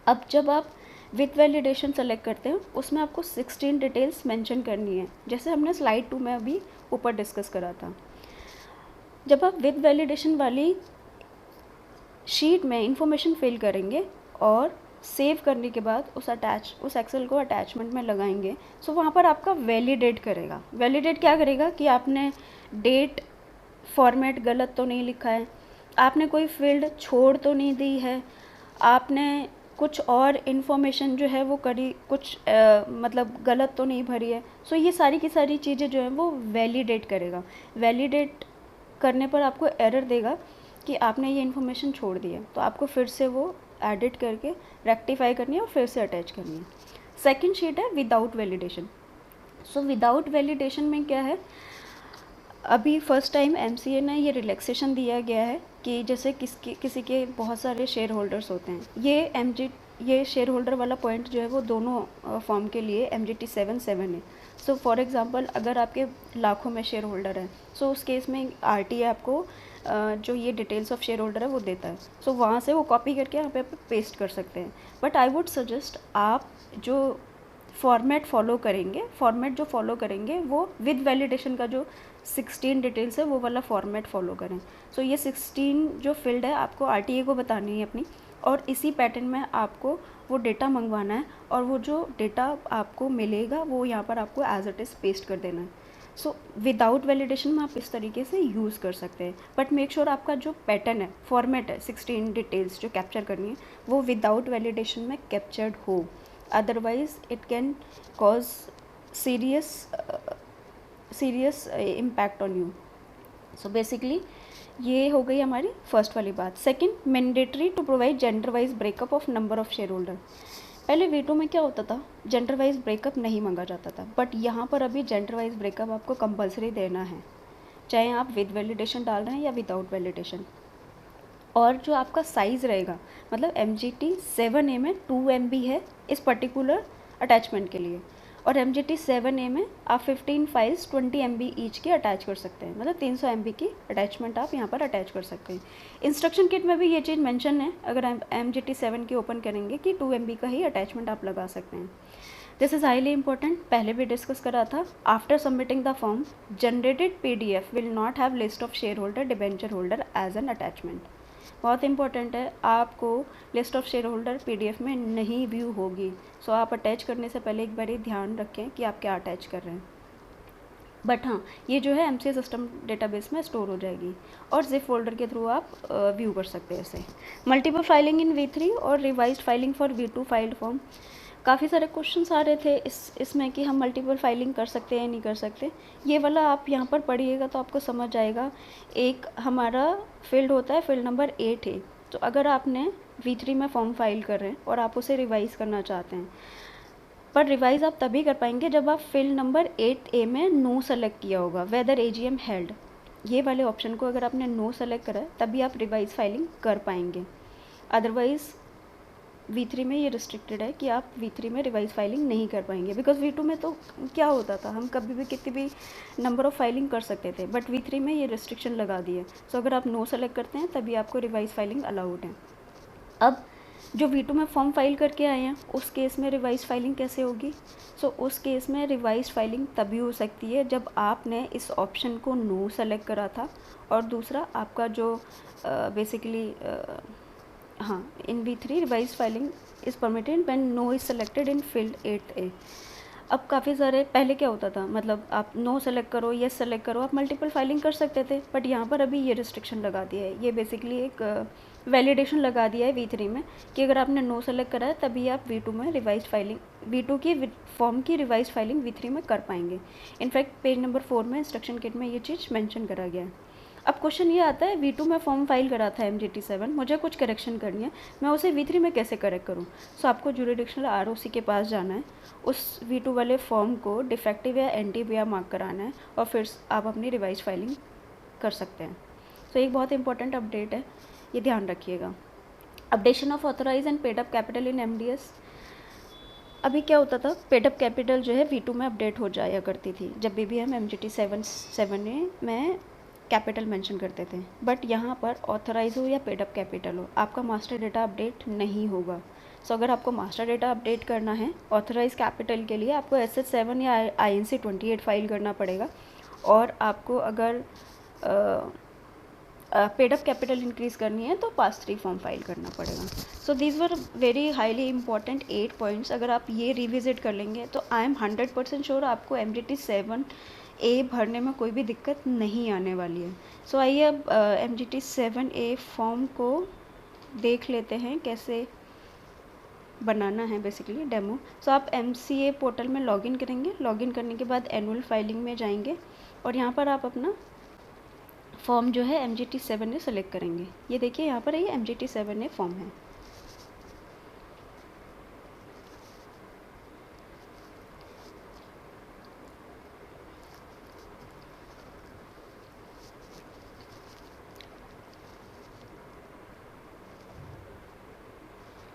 अब जब आप विथ वैलिडेशन सेलेक्ट करते हैं उसमें आपको 16 डिटेल्स मेंशन करनी है, जैसे हमने स्लाइड 2 में अभी ऊपर डिस्कस करा था। जब आप विथ वैलिडेशन वाली शीट में इंफॉर्मेशन फिल करेंगे और सेव करने के बाद उस एक्सेल को अटैचमेंट में लगाएंगे, सो वहाँ पर आपका वैलिडेट करेगा। वैलिडेट क्या करेगा कि आपने डेट फॉर्मेट गलत तो नहीं लिखा है, आपने कोई फील्ड छोड़ तो नहीं दी है, आपने कुछ और इन्फॉर्मेशन जो है वो कुछ मतलब गलत तो नहीं भरी है। सो ये सारी की सारी चीज़ें जो हैं वो वैलिडेट करेगा। वैलिडेट करने पर आपको एरर देगा कि आपने ये इन्फॉर्मेशन छोड़ दी है, तो आपको फिर से वो एडिट करके रेक्टिफाई करनी है और फिर से अटैच करनी है। सेकंड शीट है without validation. So without validation में क्या है, अभी फर्स्ट टाइम MCA ने ये रिलैक्सेशन दिया गया है कि जैसे किसी के बहुत सारे शेयर होल्डर्स होते हैं, ये शेयर होल्डर वाला पॉइंट जो है वो दोनों फॉर्म के लिए MGT 7(7) है। सो फॉर एग्जांपल अगर आपके लाखों में शेयर होल्डर हैं, सो उस केस में RTA आपको जो ये डिटेल्स ऑफ शेयर होल्डर है वो देता है। सो वहाँ से वो कॉपी करके यहाँ पे पेस्ट कर सकते हैं। बट आई वुड सजेस्ट आप जो फॉर्मेट जो फॉलो करेंगे वो विद वैलिडेशन का जो 16 डिटेल्स है वो वाला फॉर्मेट फॉलो करें। सो ये 16 जो फील्ड है आपको RTA को बतानी है अपनी, और इसी पैटर्न में आपको वो डेटा मंगवाना है और वो जो डेटा आपको मिलेगा वो यहाँ पर आपको एज इट इज़ पेस्ट कर देना है। सो विदाउट वैलिडेशन में आप इस तरीके से यूज़ कर सकते हैं, बट मेक श्योर आपका जो पैटर्न है, फॉर्मेट है, 16 डिटेल्स जो कैप्चर करनी है वो विदाउट वैलिडेशन में कैप्चर्ड हो, otherwise it can cause serious impact on you. So basically ये हो गई हमारी फर्स्ट वाली बात। Second, mandatory to provide gender wise breakup of number of share holder. पहले वीटो में क्या होता था, जेंडर वाइज ब्रेकअप नहीं मांगा जाता था, बट यहाँ पर अभी जेंडर वाइज ब्रेकअप आपको कंपलसरी देना है, चाहे आप विद वैलिडेशन डाल रहे हैं या विदाउट वैलिडेशन। और जो आपका साइज़ रहेगा, मतलब MGT 7A में 2 MB है इस पर्टिकुलर अटैचमेंट के लिए, और MGT 7A में आप 15 फाइल्स 20 MB ईच की अटैच कर सकते हैं, मतलब 300 MB की अटैचमेंट आप यहाँ पर अटैच कर सकते हैं। इंस्ट्रक्शन किट में भी ये चीज़ मेंशन है, अगर MGT 7 की ओपन करेंगे कि 2 MB का ही अटैचमेंट आप लगा सकते हैं। दिस इज़ हाईली इंपॉर्टेंट, पहले भी डिस्कस करा था। After submitting the form, generated PDF will not have list of share holder, debenture holder as an attachment. बहुत इंपॉर्टेंट है, आपको list of share holder PDF में नहीं व्यू होगी। सो आप अटैच करने से पहले एक बार ही ध्यान रखें कि आप क्या अटैच कर रहे हैं। बट हाँ, ये जो है MCA सिस्टम डेटाबेस में स्टोर हो जाएगी और जिप फोल्डर के थ्रू आप व्यू कर सकते हैं इसे। मल्टीपल फाइलिंग इन V3 और revised filing for V2 filed form. काफ़ी सारे क्वेश्चंस आ रहे थे इसमें कि हम मल्टीपल फाइलिंग कर सकते हैं नहीं कर सकते। ये वाला आप यहाँ पर पढ़िएगा तो आपको समझ आएगा। एक हमारा फील्ड होता है, फील्ड नंबर 8 है, तो अगर आपने V3 में फॉर्म फाइल कर रहे हैं और आप उसे रिवाइज़ करना चाहते हैं, पर रिवाइज़ आप तभी कर पाएंगे जब आप फील्ड नंबर 8A में नो सेलेक्ट किया होगा, वेदर AGM हेल्ड। ये वाले ऑप्शन को अगर आपने नो सेलेक्ट करा है तभी आप रिवाइज़ फाइलिंग कर पाएंगे, अदरवाइज़ V3 में ये रिस्ट्रिक्टेड है कि आप V3 में रिवाइज फाइलिंग नहीं कर पाएंगे। बिकॉज V2 में तो क्या होता था, हम कभी भी कितनी भी नंबर ऑफ़ फाइलिंग कर सकते थे, बट V3 में ये रिस्ट्रिक्शन लगा दी है। सो अगर आप नो सेलेक्ट करते हैं तभी आपको रिवाइज फाइलिंग अलाउड है। अब जो V2 में फॉर्म फाइल करके आए हैं उस केस में रिवाइज फाइलिंग कैसे होगी? सो उस केस में रिवाइज फाइलिंग तभी हो सकती है जब आपने इस ऑप्शन को नो सेलेक्ट करा था, और दूसरा आपका जो बेसिकली हाँ, इन V3 revise filing is permitted when no is selected in field 8A। अब काफ़ी सारे, पहले क्या होता था, मतलब आप नो सेलेक्ट करो, येस सेलेक्ट करो, आप मल्टीपल फाइलिंग कर सकते थे, बट यहाँ पर अभी ये रिस्ट्रिक्शन लगा दिया है। ये बेसिकली एक वैलिडेशन लगा दिया है V3 में कि अगर आपने नो सेलेक्ट करा है तभी आप V2 में रिवाइज फाइलिंग, V2 की फॉर्म की रिवाइज फाइलिंग V3 में कर पाएंगे। इनफैक्ट पेज नंबर 4 में इंस्ट्रक्शन किट में ये चीज़ मेंशन करा गया है। अब क्वेश्चन ये आता है, V2 में फॉर्म फाइल करा था MGT 7, मुझे कुछ करेक्शन करनी है, मैं उसे V3 में कैसे करेक्ट करूँ? सो आपको जुरिडिक्शनल ROC के पास जाना है, उस V2 वाले फॉर्म को डिफेक्टिव या NTBR मार्क कराना है और फिर आप अपनी रिवाइज फाइलिंग कर सकते हैं। सो एक बहुत इंपॉर्टेंट अपडेट है, ये ध्यान रखिएगा। Updation of authorise and paid up capital in MDS। अभी क्या होता था, पेड अप कैपिटल जो है V2 में अपडेट हो जाया करती थी जब भी हम MGT 7A में कैपिटल मेंशन करते थे, बट यहाँ पर ऑथराइज हो या पेड अप कैपिटल हो, आपका मास्टर डेटा अपडेट नहीं होगा। सो अगर आपको मास्टर डेटा अपडेट करना है ऑथराइज कैपिटल के लिए, आपको SS7 या INC 28 फाइल करना पड़ेगा, और आपको अगर पेड अप कैपिटल इंक्रीज़ करनी है तो पास 3 फॉर्म फाइल करना पड़ेगा। So these were very highly important 8 points. अगर आप ये रिविजिट कर लेंगे तो आई एम 100% श्योर आपको MGT 7A भरने में कोई भी दिक्कत नहीं आने वाली है। सो आइए अब MGT 7A फॉर्म को देख लेते हैं कैसे बनाना है, बेसिकली डेमो। सो आप MCA पोर्टल में लॉगिन करेंगे, लॉगिन करने के बाद एनुअल फाइलिंग में जाएंगे और यहाँ पर आप अपना फॉर्म जो है MGT 7A सेलेक्ट करेंगे। ये देखिए यहाँ पर ये MGT 7A फॉर्म है।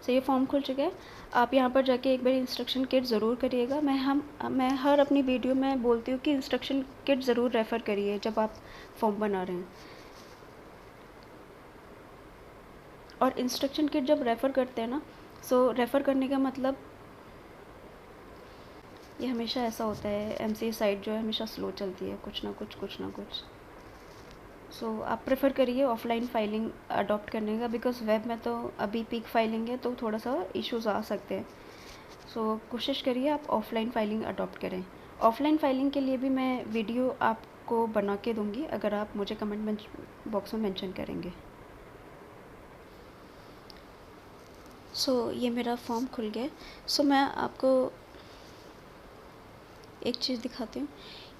तो ये फॉर्म खुल चुका है। आप यहाँ पर जाके एक बार इंस्ट्रक्शन किट ज़रूर करिएगा। मैं हर अपनी वीडियो में बोलती हूँ कि इंस्ट्रक्शन किट ज़रूर रेफ़र करिए जब आप फॉर्म बना रहे हैं। और इंस्ट्रक्शन किट जब रेफ़र करते हैं ना, सो रेफ़र करने का मतलब ये हमेशा ऐसा होता है, MCA साइट जो है हमेशा स्लो चलती है, कुछ ना कुछ। सो आप प्रेफर करिए ऑफलाइन फाइलिंग अडॉप्ट करने का, बिकॉज वेब में तो अभी पीक फाइलिंग है तो थोड़ा सा इश्यूज़ आ सकते हैं। सो कोशिश करिए आप ऑफलाइन फाइलिंग अडॉप्ट करें। ऑफलाइन फाइलिंग के लिए भी मैं वीडियो आपको बना के दूंगी अगर आप मुझे कमेंट बॉक्स में मेंशन करेंगे। सो ये मेरा फॉर्म खुल गया। सो मैं आपको एक चीज़ दिखाती हूँ।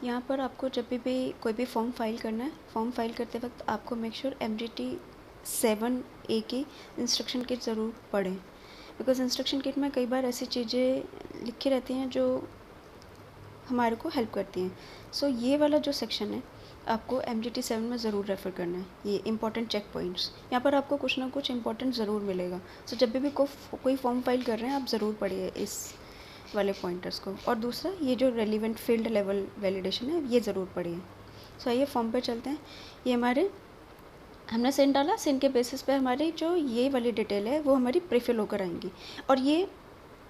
यहाँ पर आपको जब भी कोई भी फॉर्म फाइल करना है, फॉर्म फाइल करते वक्त आपको मेक श्योर MGT 7A की इंस्ट्रक्शन किट ज़रूर पढ़ें, बिकॉज इंस्ट्रक्शन किट में कई बार ऐसी चीज़ें लिखी रहती हैं जो हमारे को हेल्प करती हैं। सो ये वाला जो सेक्शन है आपको MGT 7 में ज़रूर रेफ़र करना है, ये इंपॉर्टेंट चेक पॉइंट्स। यहाँ पर आपको कुछ ना कुछ इंपॉर्टेंट ज़रूर मिलेगा। सो जब भी कोई फॉर्म फाइल कर रहे हैं आप ज़रूर पढ़िए इस वाले पॉइंटर्स को। और दूसरा ये जो रेलिवेंट फील्ड लेवल वैलिडेशन है ये ज़रूर पढ़िए। सो आइए फॉर्म पर चलते हैं। ये हमारे हमने सिन डाला, सिन के बेसिस पे हमारी जो ये वाली डिटेल है वो हमारी प्रीफिल होकर आएंगी, और ये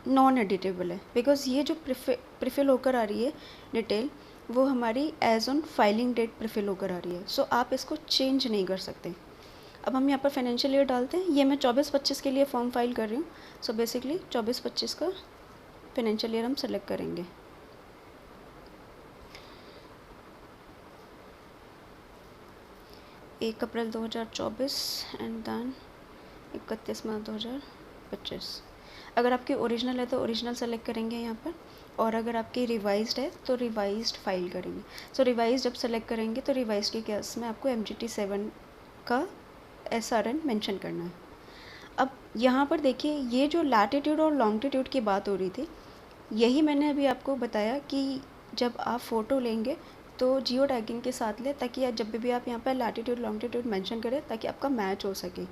नॉन एडिटेबल है बिकॉज ये जो प्रीफिल होकर आ रही है डिटेल वो हमारी as on filing date prefill होकर आ रही है। सो आप इसको चेंज नहीं कर सकते। अब हम यहाँ पर फाइनेंशियल ईयर डालते हैं। ये मैं 24-25 के लिए फॉर्म फाइल कर रही हूँ। सो बेसिकली 24-25 का फाइनेंशियल ईयर हम सेलेक्ट करेंगे। 1 अप्रैल 2024 एंड देन 31 मार्च 2025। अगर आपकी ओरिजिनल है तो ओरिजिनल सेलेक्ट करेंगे यहाँ पर, और अगर आपकी रिवाइज्ड है तो रिवाइज्ड फाइल करेंगे। सो रिवाइज जब सेलेक्ट करेंगे तो रिवाइज के केस में आपको MGT 7 का SRN मेंशन करना है। अब यहाँ पर देखिए ये जो लैटिट्यूड और लॉन्गिट्यूड की बात हो रही थी, यही मैंने अभी आपको बताया कि जब आप फ़ोटो लेंगे तो जियो टैगिंग के साथ लें, ताकि जब भी आप यहाँ पर लैटिट्यूड लॉन्गिट्यूड मेंशन करें ताकि आपका मैच हो सके।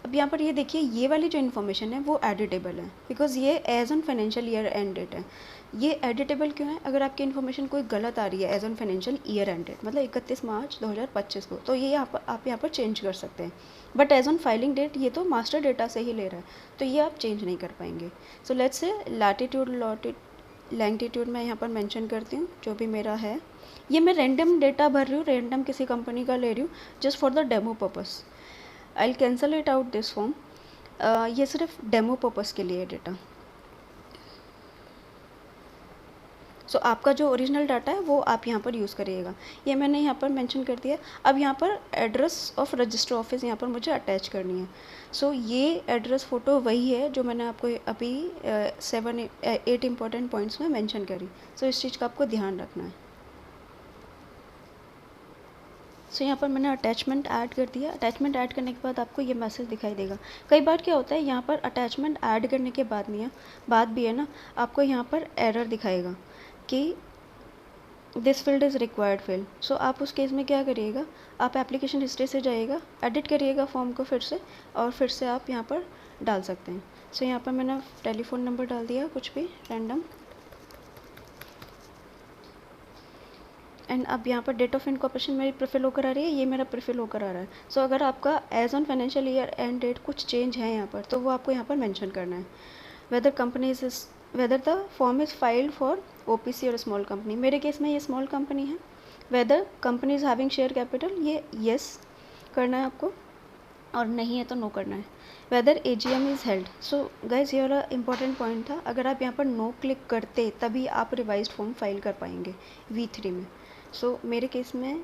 अब यहाँ पर ये देखिए ये वाली जो इन्फॉर्मेशन है वो एडिटेबल है, बिकॉज ये as on financial year end date है। ये एडिटेबल क्यों है? अगर आपकी इन्फॉर्मेशन कोई गलत आ रही है as on financial year end date मतलब 31 मार्च 2025 को, तो ये आप यहाँ पर चेंज कर सकते हैं। But as on filing date ये तो मास्टर डेटा से ही ले रहा है, तो ये आप चेंज नहीं कर पाएंगे। So let's say latitude longitude मैं यहाँ पर मेंशन करती हूँ जो भी मेरा है। ये मैं रैंडम डेटा भर रही हूँ, रैंडम किसी कंपनी का ले रही हूँ just for the demo purpose. I will cancel it out this form. ये सिर्फ डेमो पर्पस के लिए डेटा। सो आपका जो ओरिजिनल डाटा है वो आप यहाँ पर यूज़ करिएगा। ये मैंने यहाँ पर मेंशन कर दिया। अब यहाँ पर एड्रेस ऑफ रजिस्टर ऑफिस यहाँ पर मुझे अटैच करनी है। सो ये एड्रेस फ़ोटो वही है जो मैंने आपको अभी 7-8 इंपॉर्टेंट पॉइंट्स में मेंशन करी। सो इस चीज़ का आपको ध्यान रखना है। सो यहाँ पर मैंने अटैचमेंट ऐड कर दिया। अटैचमेंट ऐड करने के बाद आपको ये मैसेज दिखाई देगा। कई बार क्या होता है यहाँ पर अटैचमेंट ऐड करने के बाद बात भी है ना, आपको यहाँ पर एरर दिखाएगा कि this field is required field. So आप उस केस में क्या करिएगा, आप एप्लीकेशन हिस्ट्री से जाइएगा, एडिट करिएगा फॉर्म को फिर से, और फिर से आप यहाँ पर डाल सकते हैं। सो यहाँ पर मैंने टेलीफोन नंबर डाल दिया कुछ भी रैंडम, एंड अब यहाँ पर डेट ऑफ इनकॉर्पोरेशन मेरी प्रीफिल होकर आ रही है, ये मेरा प्रीफिल होकर आ रहा है। सो अगर आपका as on financial year end date कुछ चेंज है यहाँ पर तो वो आपको यहाँ पर मेंशन करना है। Whether the form is filed for OPC और स्मॉल कंपनी। मेरे केस में ये स्मॉल कंपनी है। Weather company is having share capital, ये येस करना है आपको, और नहीं है तो नो करना है। Whether AGM is held. So guys ये वाला इंपॉर्टेंट पॉइंट था, अगर आप यहाँ पर नो क्लिक करते तभी आप रिवाइज्ड फॉर्म फाइल कर पाएंगे V3 में। सो मेरे केस में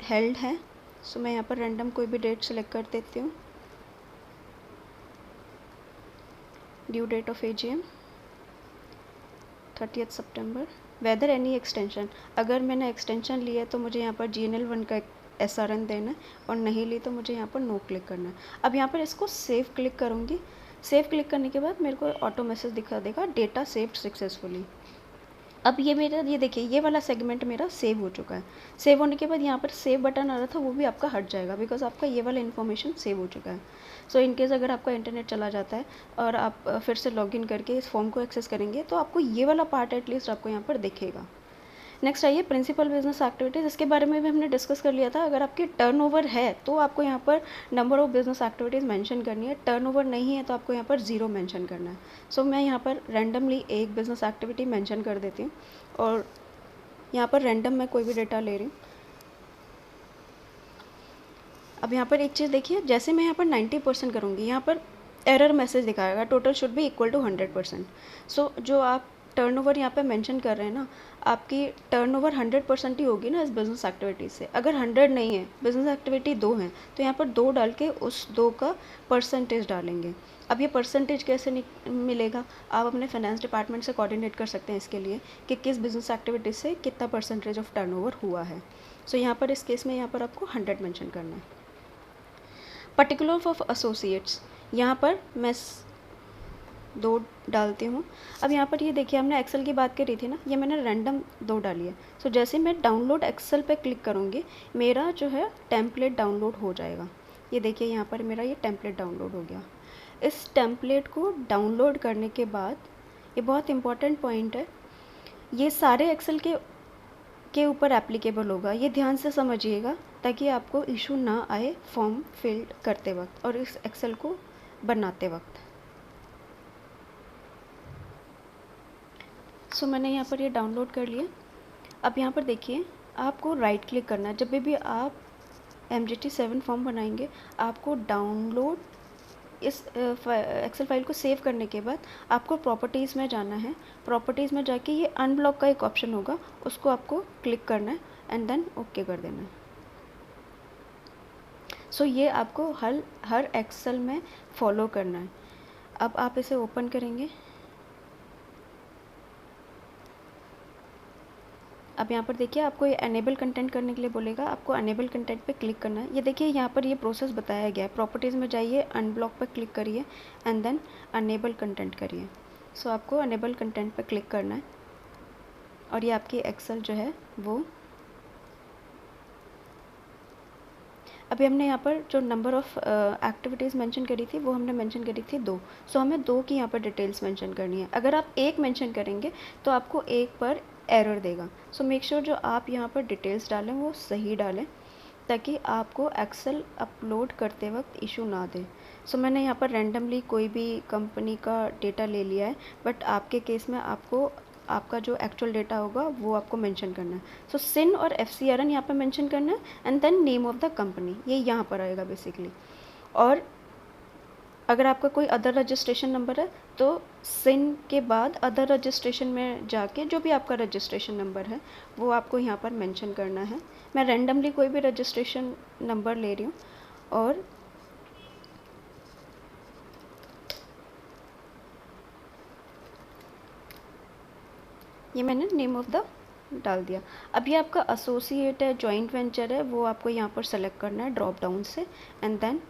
हेल्ड है। सो मैं यहाँ पर रैंडम कोई भी डेट सेलेक्ट कर देती हूँ। ड्यू डेट ऑफ AGM 30 सितंबर। वेदर एनी एक्सटेंशन, अगर मैंने एक्सटेंशन लिया है तो मुझे यहाँ पर GNL1 का SRN देना है, और नहीं ली तो मुझे यहाँ पर नो क्लिक करना है। अब यहाँ पर इसको सेव क्लिक करूँगी। सेव क्लिक करने के बाद मेरे को ऑटो मैसेज दिखा देगा डेटा सेव्ड सक्सेसफुली। अब ये देखिए ये वाला सेगमेंट मेरा सेव हो चुका है। सेव होने के बाद यहाँ पर सेव बटन आ रहा था वो भी आपका हट जाएगा, बिकॉज आपका ये वाला इन्फॉर्मेशन सेव हो चुका है। सो इनकेस अगर आपका इंटरनेट चला जाता है और आप फिर से लॉगिन करके इस फॉर्म को एक्सेस करेंगे तो आपको ये वाला पार्ट एटलीस्ट आपको यहाँ पर दिखेगा। नेक्स्ट आइए प्रिंसिपल बिजनेस एक्टिविटीज़। इसके बारे में भी हमने डिस्कस कर लिया था। अगर आपकी टर्नओवर है तो आपको यहाँ पर number of business activities mention करनी है, टर्नओवर नहीं है तो आपको यहाँ पर 0 मेंशन करना है। सो मैं यहाँ पर रैंडमली एक बिजनेस एक्टिविटी मेंशन कर देती हूँ, और यहाँ पर रैंडम मैं कोई भी डेटा ले रही हूँ। अब यहाँ पर एक चीज़ देखिए, जैसे मैं यहाँ पर 90% करूँगी, यहाँ पर एरर मैसेज दिखाएगा total should be equal to 100%। So जो आप टर्नओवर यहाँ पे मेंशन कर रहे हैं ना, आपकी टर्नओवर 100% ही होगी ना इस बिज़नेस एक्टिविटी से। अगर 100 नहीं है, बिज़नेस एक्टिविटी 2 है, तो यहाँ पर 2 डाल के उस 2 का परसेंटेज डालेंगे। अब ये परसेंटेज कैसे मिलेगा, आप अपने फाइनेंस डिपार्टमेंट से कोऑर्डिनेट कर सकते हैं इसके लिए कि किस बिज़नेस एक्टिविटी से कितना परसेंटेज ऑफ टर्नओवर हुआ है। सो यहाँ पर इस केस में यहाँ पर आपको 100 मेंशन करना है। पर्टिकुलर ऑफ एसोसिएट्स, यहाँ पर मैं 2 डालती हूँ। अब यहाँ पर ये देखिए, हमने एक्सेल की बात करी थी ना, ये मैंने रैंडम 2 डाली है। सो जैसे मैं डाउनलोड एक्सेल पे क्लिक करूँगी, मेरा जो है टेम्पलेट डाउनलोड हो जाएगा। ये देखिए यहाँ पर मेरा ये टेम्पलेट डाउनलोड हो गया। इस टेम्पलेट को डाउनलोड करने के बाद, ये बहुत इंपॉर्टेंट पॉइंट है, ये सारे एक्सेल के ऊपर एप्लीकेबल होगा। ये ध्यान से समझिएगा ताकि आपको इशू ना आए फॉर्म फिल करते वक्त और इस एक्सेल को बनाते वक्त। सो मैंने यहाँ पर ये डाउनलोड कर लिया। अब यहाँ पर देखिए, आपको राइट क्लिक करना है। जब भी आप MGT 7 फॉर्म बनाएंगे, आपको डाउनलोड इस एक्सेल फाइल को सेव करने के बाद आपको प्रॉपर्टीज़ में जाना है। प्रॉपर्टीज़ में जाके ये अनब्लॉक का एक ऑप्शन होगा, उसको आपको क्लिक करना है एंड देन ओके कर देना है। सो ये आपको हर एक्सेल में फॉलो करना है। अब आप इसे ओपन करेंगे। अब यहाँ पर देखिए, आपको ये अनेबल कंटेंट करने के लिए बोलेगा, आपको अनेबल कंटेंट पे क्लिक करना है। ये देखिए यहाँ पर ये प्रोसेस बताया गया है। प्रॉपर्टीज़ में जाइए, अनब्लॉक पर क्लिक करिए एंड देन अनेबल कंटेंट करिए। सो आपको अनेबल कंटेंट पे क्लिक करना है और ये आपकी एक्सेल जो है वो, अभी हमने यहाँ पर जो नंबर ऑफ़ एक्टिविटीज़ मेंशन करी थी वो हमने मेंशन करी थी 2। सो हमें 2 की यहाँ पर डिटेल्स मेंशन करनी है। अगर आप 1 मेंशन करेंगे तो आपको 1 पर एरर देगा। सो मेक श्योर जो आप यहाँ पर डिटेल्स डालें वो सही डालें ताकि आपको एक्सेल अपलोड करते वक्त इशू ना दे। सो मैंने यहाँ पर रैंडमली कोई भी कंपनी का डेटा ले लिया है, बट आपके केस में आपको आपका जो एक्चुअल डेटा होगा वो आपको मेंशन करना है। सो सिन और FCRN यहाँ पर मेंशन करना है and then name of the company, ये यहाँ पर आएगा बेसिकली। और अगर आपका कोई अदर रजिस्ट्रेशन नंबर है तो सिन के बाद अदर रजिस्ट्रेशन में जाके जो भी आपका रजिस्ट्रेशन नंबर है वो आपको यहाँ पर मेंशन करना है। मैं रैंडमली कोई भी रजिस्ट्रेशन नंबर ले रही हूँ और ये मैंने नेम ऑफ़ द डाल दिया। अब ये आपका एसोसिएट है, जॉइंट वेंचर है, वो आपको यहाँ पर सेलेक्ट करना है ड्रॉप डाउन से एंड देन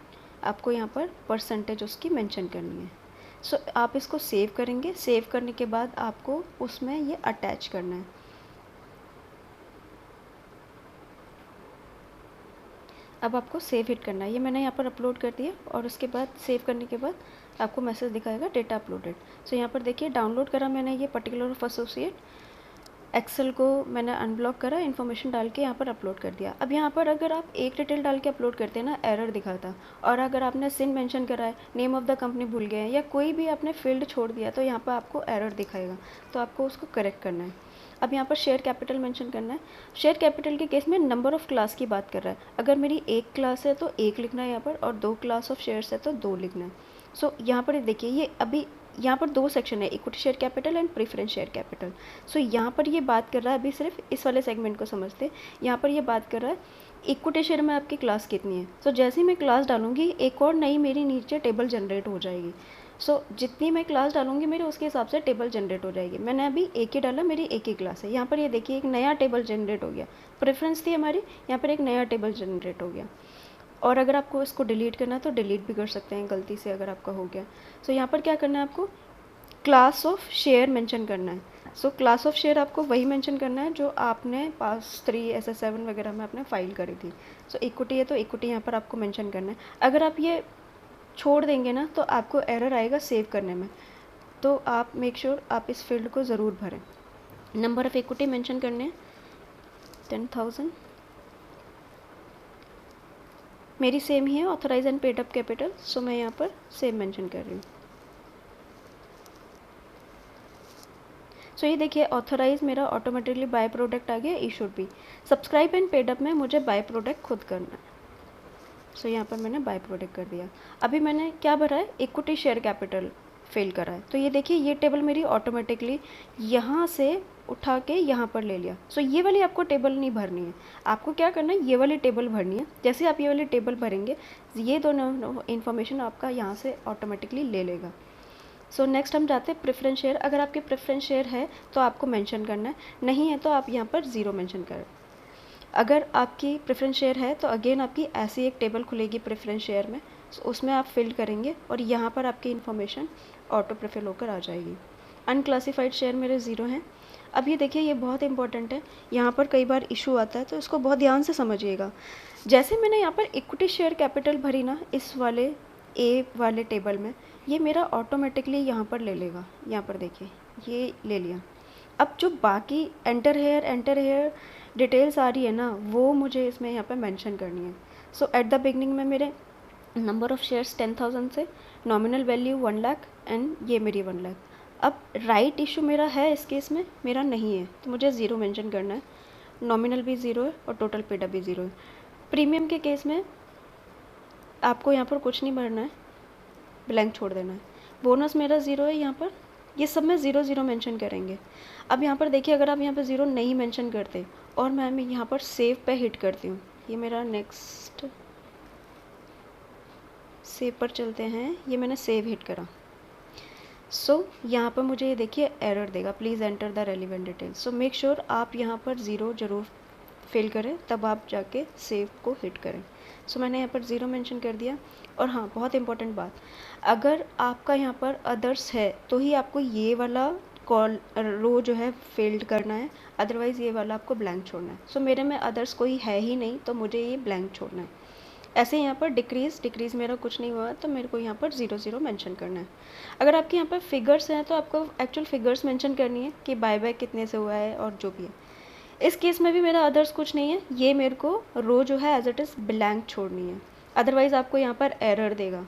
आपको यहाँ पर परसेंटेज उसकी मेंशन करनी है। सो आप इसको सेव करेंगे। सेव करने के बाद आपको उसमें ये अटैच करना है। अब आपको सेव हिट करना है। ये मैंने यहाँ पर अपलोड कर दिया और उसके बाद सेव करने के बाद आपको मैसेज दिखाएगा डेटा अपलोडेड। सो यहाँ पर देखिए, डाउनलोड करा मैंने ये पर्टिकुलर ऑफ एसोसिएट, एक्सेल को मैंने अनब्लॉक करा, इन्फॉर्मेशन डाल के यहाँ पर अपलोड कर दिया। अब यहाँ पर अगर आप एक डिटेल डाल के अपलोड करते हैं ना, एरर दिखाता। और अगर आपने सिन मेंशन करा है, नेम ऑफ़ द कंपनी भूल गए हैं या कोई भी आपने फील्ड छोड़ दिया तो यहाँ पर आपको एरर दिखाएगा, तो आपको उसको करेक्ट करना है। अब यहाँ पर शेयर कैपिटल मेंशन करना है। शेयर कैपिटल के केस में नंबर ऑफ़ क्लास की बात कर रहा है। अगर मेरी 1 क्लास है तो 1 लिखना है यहाँ पर, और 2 क्लास ऑफ शेयर्स है तो 2 लिखना है। सो यहाँ पर देखिए, ये अभी यहाँ पर 2 सेक्शन है, equity share capital and preference share capital. So यहाँ पर ये बात कर रहा है, अभी सिर्फ इस वाले सेगमेंट को समझते। यहाँ पर ये बात कर रहा है इक्विटी शेयर में आपकी क्लास कितनी है। सो जैसे ही मैं क्लास डालूंगी, एक और नई मेरी नीचे टेबल जनरेट हो जाएगी। सो जितनी मैं क्लास डालूंगी मेरे उसके हिसाब से टेबल जनरेट हो जाएगी। मैंने अभी एक ही डाला, मेरी एक ही क्लास है। यहाँ पर ये देखिए, एक नया टेबल जनरेट हो गया। प्रेफरेंस थी हमारी, यहाँ पर एक नया टेबल जनरेट हो गया। और अगर आपको इसको डिलीट करना है तो डिलीट भी कर सकते हैं गलती से अगर आपका हो गया। सो यहाँ पर क्या करना है, आपको क्लास ऑफ शेयर मेंशन करना है। सो क्लास ऑफ शेयर आपको वही मेंशन करना है जो आपने पास 3 SS7 वगैरह में आपने फाइल करी थी। सो इक्विटी है तो इक्विटी यहाँ पर आपको मेंशन करना है। अगर आप ये छोड़ देंगे ना तो आपको एरर आएगा सेव करने में, तो आप मेक श्योर आप इस फील्ड को ज़रूर भरें। नंबर ऑफ़ इक्विटी मेंशन करने हैं 10,000। मेरी सेम ही है, authorise and paid up capital. So मैं यहाँ पर सेम मेंशन कर रही हूँ। सो ये देखिए, ऑथराइज मेरा ऑटोमेटिकली बाय प्रोडक्ट आ गया, इशूड भी। सब्सक्राइब एंड पेड अप में मुझे बाय प्रोडक्ट खुद करना है। सो यहाँ पर मैंने बाय प्रोडक्ट कर दिया। अभी मैंने क्या भरा है, इक्विटी शेयर कैपिटल फिल करा है। तो ये देखिए ये टेबल मेरी ऑटोमेटिकली यहाँ से उठा के यहाँ पर ले लिया। सो ये वाली आपको टेबल नहीं भरनी है, आपको क्या करना है, ये वाली टेबल भरनी है। जैसे आप ये वाली टेबल भरेंगे, ये दोनों इन्फॉर्मेशन आपका यहाँ से ऑटोमेटिकली ले लेगा। सो नेक्स्ट हम जाते हैं प्रेफरेंस शेयर। अगर आपके प्रेफरेंस शेयर है तो आपको मेंशन करना है, नहीं है तो आप यहाँ पर ज़ीरो मेंशन करें। अगर आपकी प्रेफरेंस शेयर है तो अगेन आपकी ऐसी एक टेबल खुलेगी प्रेफरेंस शेयर में, उसमें आप फिल करेंगे और यहाँ पर आपकी इन्फॉर्मेशन ऑटो प्रेफिल होकर आ जाएगी। अनक्लासिफाइड शेयर मेरे ज़ीरो हैं। अब ये देखिए ये बहुत इंपॉर्टेंट है, यहाँ पर कई बार इशू आता है तो इसको बहुत ध्यान से समझिएगा। जैसे मैंने यहाँ पर इक्विटी शेयर कैपिटल भरी ना इस वाले ए वाले टेबल में, ये मेरा ऑटोमेटिकली यहाँ पर ले लेगा। यहाँ पर देखिए ये ले लिया। अब जो बाकी एंटर हेयर डिटेल्स आ रही है ना, वो मुझे इसमें यहाँ पे मेंशन करनी है। सो एट द बिगनिंग में मेरे नंबर ऑफ़ शेयर्स 10,000 से, नॉमिनल वैल्यू 1 लाख एंड ये मेरी 1 लाख। अब राइट इशू मेरा है इस केस में, मेरा नहीं है तो मुझे ज़ीरो मेंशन करना है। नॉमिनल भी ज़ीरो है और टोटल पेड भी ज़ीरो है। प्रीमियम के केस में आपको यहाँ पर कुछ नहीं भरना है, ब्लैंक छोड़ देना है। बोनस मेरा ज़ीरो है यहाँ पर, ये सब में ज़ीरो ज़ीरो मेंशन करेंगे। अब यहाँ पर देखिए अगर आप यहाँ पर ज़ीरो नहीं मेंशन करते और मैं यहाँ पर सेव पे हिट करती हूँ, ये मेरा नेक्स्ट सेव पर चलते हैं, ये मैंने सेव हिट करा। सो यहाँ पर मुझे ये देखिए एरर देगा, please enter the relevant details. So make sure आप यहाँ पर ज़ीरो ज़रूर फिल करें, तब आप जाके सेव को हिट करें। सो मैंने यहाँ पर ज़ीरो मेंशन कर दिया। और हाँ, बहुत इंपॉर्टेंट बात, अगर आपका यहाँ पर अदर्स है तो ही आपको ये वाला कॉल रो जो है फिल्ड करना है, अदरवाइज़ ये वाला आपको ब्लैंक छोड़ना है। सो मेरे में अदर्स कोई है ही नहीं तो मुझे ये ब्लैंक छोड़ना है। ऐसे यहाँ पर डिक्रीज़ मेरा कुछ नहीं हुआ तो मेरे को यहाँ पर ज़ीरो ज़ीरो मेंशन करना है। अगर आपके यहाँ पर फिगर्स हैं तो आपको एक्चुअल फिगर्स मेंशन करनी है कि बाय कितने से हुआ है और जो भी है। इस केस में भी मेरा अदर्स कुछ नहीं है, ये मेरे को रो जो है एज इट इज़ ब्लैंक छोड़नी है, अदरवाइज़ आपको यहाँ पर एरर देगा।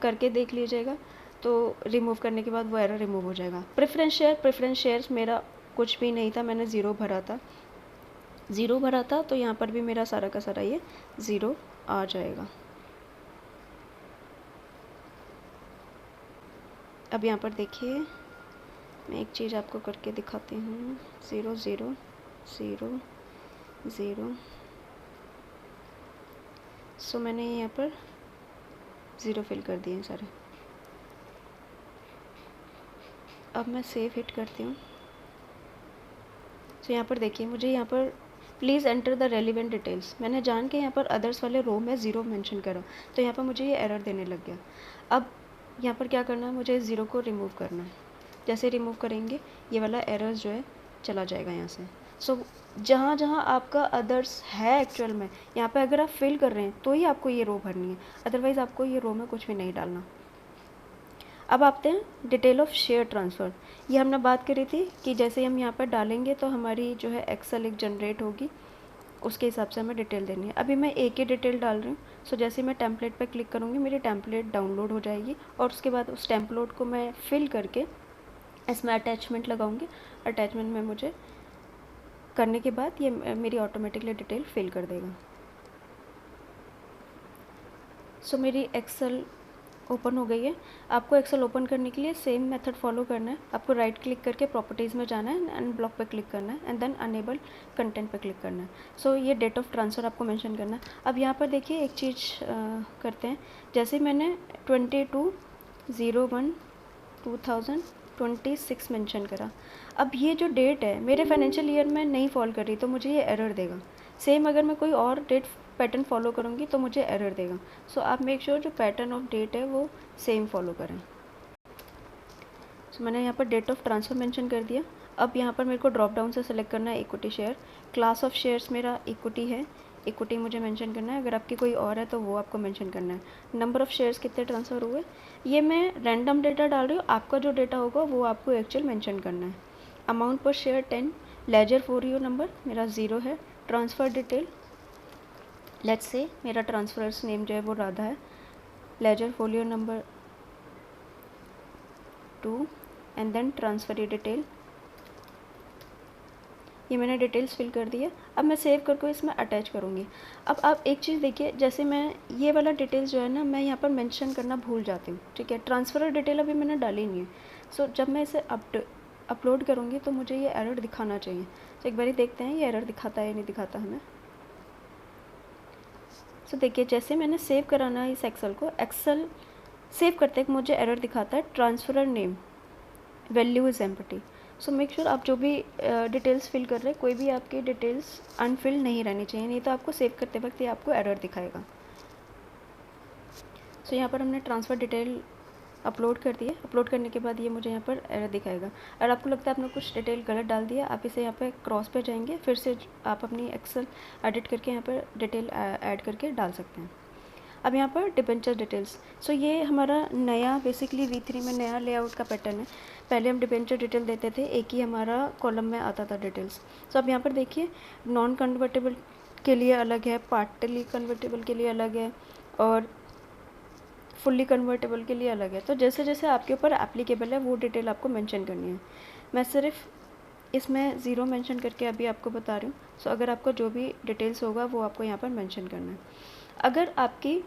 करके देख लीजिएगा, तो रिमूव करने के बाद वो एरर रिमूव हो जाएगा। प्रेफरेंस शेयर्स मेरा कुछ भी नहीं था, मैंने ज़ीरो भरा था तो यहाँ पर भी मेरा सारा का सारा ये ज़ीरो आ जाएगा। अब यहाँ पर देखिए मैं एक चीज़ आपको करके दिखाती हूँ, ज़ीरो ज़ीरो ज़ीरो ज़ीरो। सो मैंने यहाँ पर ज़ीरो फिल कर दिए सारे। अब मैं सेव हिट करती हूँ। सो यहाँ पर देखिए मुझे यहाँ पर please enter the relevant details, मैंने जान के यहाँ पर अदर्स वाले रो में ज़ीरो मेंशन करा तो यहाँ पर मुझे ये एरर देने लग गया। अब यहाँ पर क्या करना है, मुझे ज़ीरो को रिमूव करना है। जैसे रिमूव करेंगे ये वाला एरर्स जो है चला जाएगा यहाँ से। सो जहाँ जहाँ आपका अदर्स है एक्चुअल में, यहाँ पे अगर आप फिल कर रहे हैं तो ही आपको ये रो भरनी है, अदरवाइज़ आपको ये रो में कुछ भी नहीं डालना। अब आते हैं डिटेल ऑफ शेयर ट्रांसफ़र। ये हमने बात करी थी कि जैसे हम यहाँ पर डालेंगे तो हमारी जो है एक्सेल एक जनरेट होगी, उसके हिसाब से हमें डिटेल देनी है। अभी मैं एक ही डिटेल डाल रही हूँ। सो जैसे मैं टेम्पलेट पर क्लिक करूँगी मेरी टेम्पलेट डाउनलोड हो जाएगी और उसके बाद उस टेम्पलेट को मैं फिल करके इसमें अटैचमेंट लगाऊंगी। अटैचमेंट में मुझे करने के बाद ये मेरी ऑटोमेटिकली डिटेल फिल कर देगा। सो मेरी एक्सेल ओपन हो गई है। आपको एक्सेल ओपन करने के लिए सेम मेथड फॉलो करना है। आपको राइट क्लिक करके प्रॉपर्टीज़ में जाना है एंड ब्लॉक पे क्लिक करना है एंड देन अनेबल कंटेंट पे क्लिक करना है। सो ये डेट ऑफ ट्रांसफ़र आपको मेंशन करना है। अब यहाँ पर देखिए एक चीज़ करते हैं, जैसे मैंने 22/01/2026 मेंशन करा। अब ये जो डेट है मेरे फाइनेंशियल ईयर में नहीं फॉल कर रही तो मुझे ये एरर देगा। सेम अगर मैं कोई और डेट पैटर्न फॉलो करूँगी तो मुझे एरर देगा। सो आप मेक श्योर जो पैटर्न ऑफ डेट है वो सेम फॉलो करें। सो मैंने यहाँ पर डेट ऑफ ट्रांसफ़र मेंशन कर दिया। अब यहाँ पर मेरे को ड्रॉप डाउन से सेलेक्ट करना है equity share. Class of shares मेरा इक्विटी है, इक्विटी मुझे मेंशन करना है। अगर आपकी कोई और है तो वो आपको मेंशन करना है। नंबर ऑफ़ शेयर्स कितने ट्रांसफ़र हुए, ये मैं रैंडम डेटा डाल रही हूँ, आपका जो डेटा होगा वो आपको एक्चुअल मेंशन करना है। Amount per share 10, laser folio number मेरा 0 है। ट्रांसफ़र डिटेल लेट्स से मेरा ट्रांसफर्स नेम जो है वो राधा है। Ledger folio number 2 and then transfer detail ये मैंने डिटेल्स फिल कर दी है। अब मैं सेव करके इसमें अटैच करूँगी। अब आप एक चीज़ देखिए, जैसे मैं ये वाला डिटेल्स जो है ना, मैं यहाँ पर मेंशन करना भूल जाती हूँ, ठीक है। ट्रांसफ़र डिटेल अभी मैंने डाली नहीं है। सो जब मैं इसे अपलोड करूँगी तो मुझे ये एरर दिखाना चाहिए। तो एक बारी देखते हैं ये एरर दिखाता है या नहीं दिखाता हमें। सो देखिए, जैसे मैंने सेव कराना है इस एक्सेल को, एक्सेल सेव करते ही मुझे एरर दिखाता है, transferor name value is empty. So make sure आप जो भी डिटेल्स फिल कर रहे हैं, कोई भी आपकी डिटेल्स अनफिल नहीं रहनी चाहिए, नहीं तो आपको सेव करते वक्त ये आपको एरर दिखाएगा। सो यहाँ पर हमने ट्रांसफ़र डिटेल अपलोड कर दिए। अपलोड करने के बाद ये मुझे यहाँ पर एरर दिखाएगा। अगर आपको लगता है आपने कुछ डिटेल गलत डाल दिया, आप इसे यहाँ पे क्रॉस पे जाएंगे, फिर से आप अपनी एक्सेल एडिट करके यहाँ पर डिटेल ऐड करके डाल सकते हैं। अब यहाँ पर डिबेंचर डिटेल्स। सो ये हमारा नया बेसिकली V3 में नया लेआउट का पैटर्न है। पहले हम डिबेंचर डिटेल देते थे, एक ही हमारा कॉलम में आता था डिटेल्स। सो अब यहाँ पर देखिए, नॉन कन्वर्टेबल के लिए अलग है, पार्टली कन्वर्टेबल के लिए अलग है, और फुल्ली कन्वर्टेबल के लिए अलग है। तो जैसे जैसे आपके ऊपर एप्लीकेबल है वो डिटेल आपको मेंशन करनी है। मैं सिर्फ इसमें ज़ीरो मेंशन करके अभी आपको बता रही हूँ। सो अगर आपको जो भी डिटेल्स होगा वो आपको यहाँ पर मेंशन करना है। अगर आपकी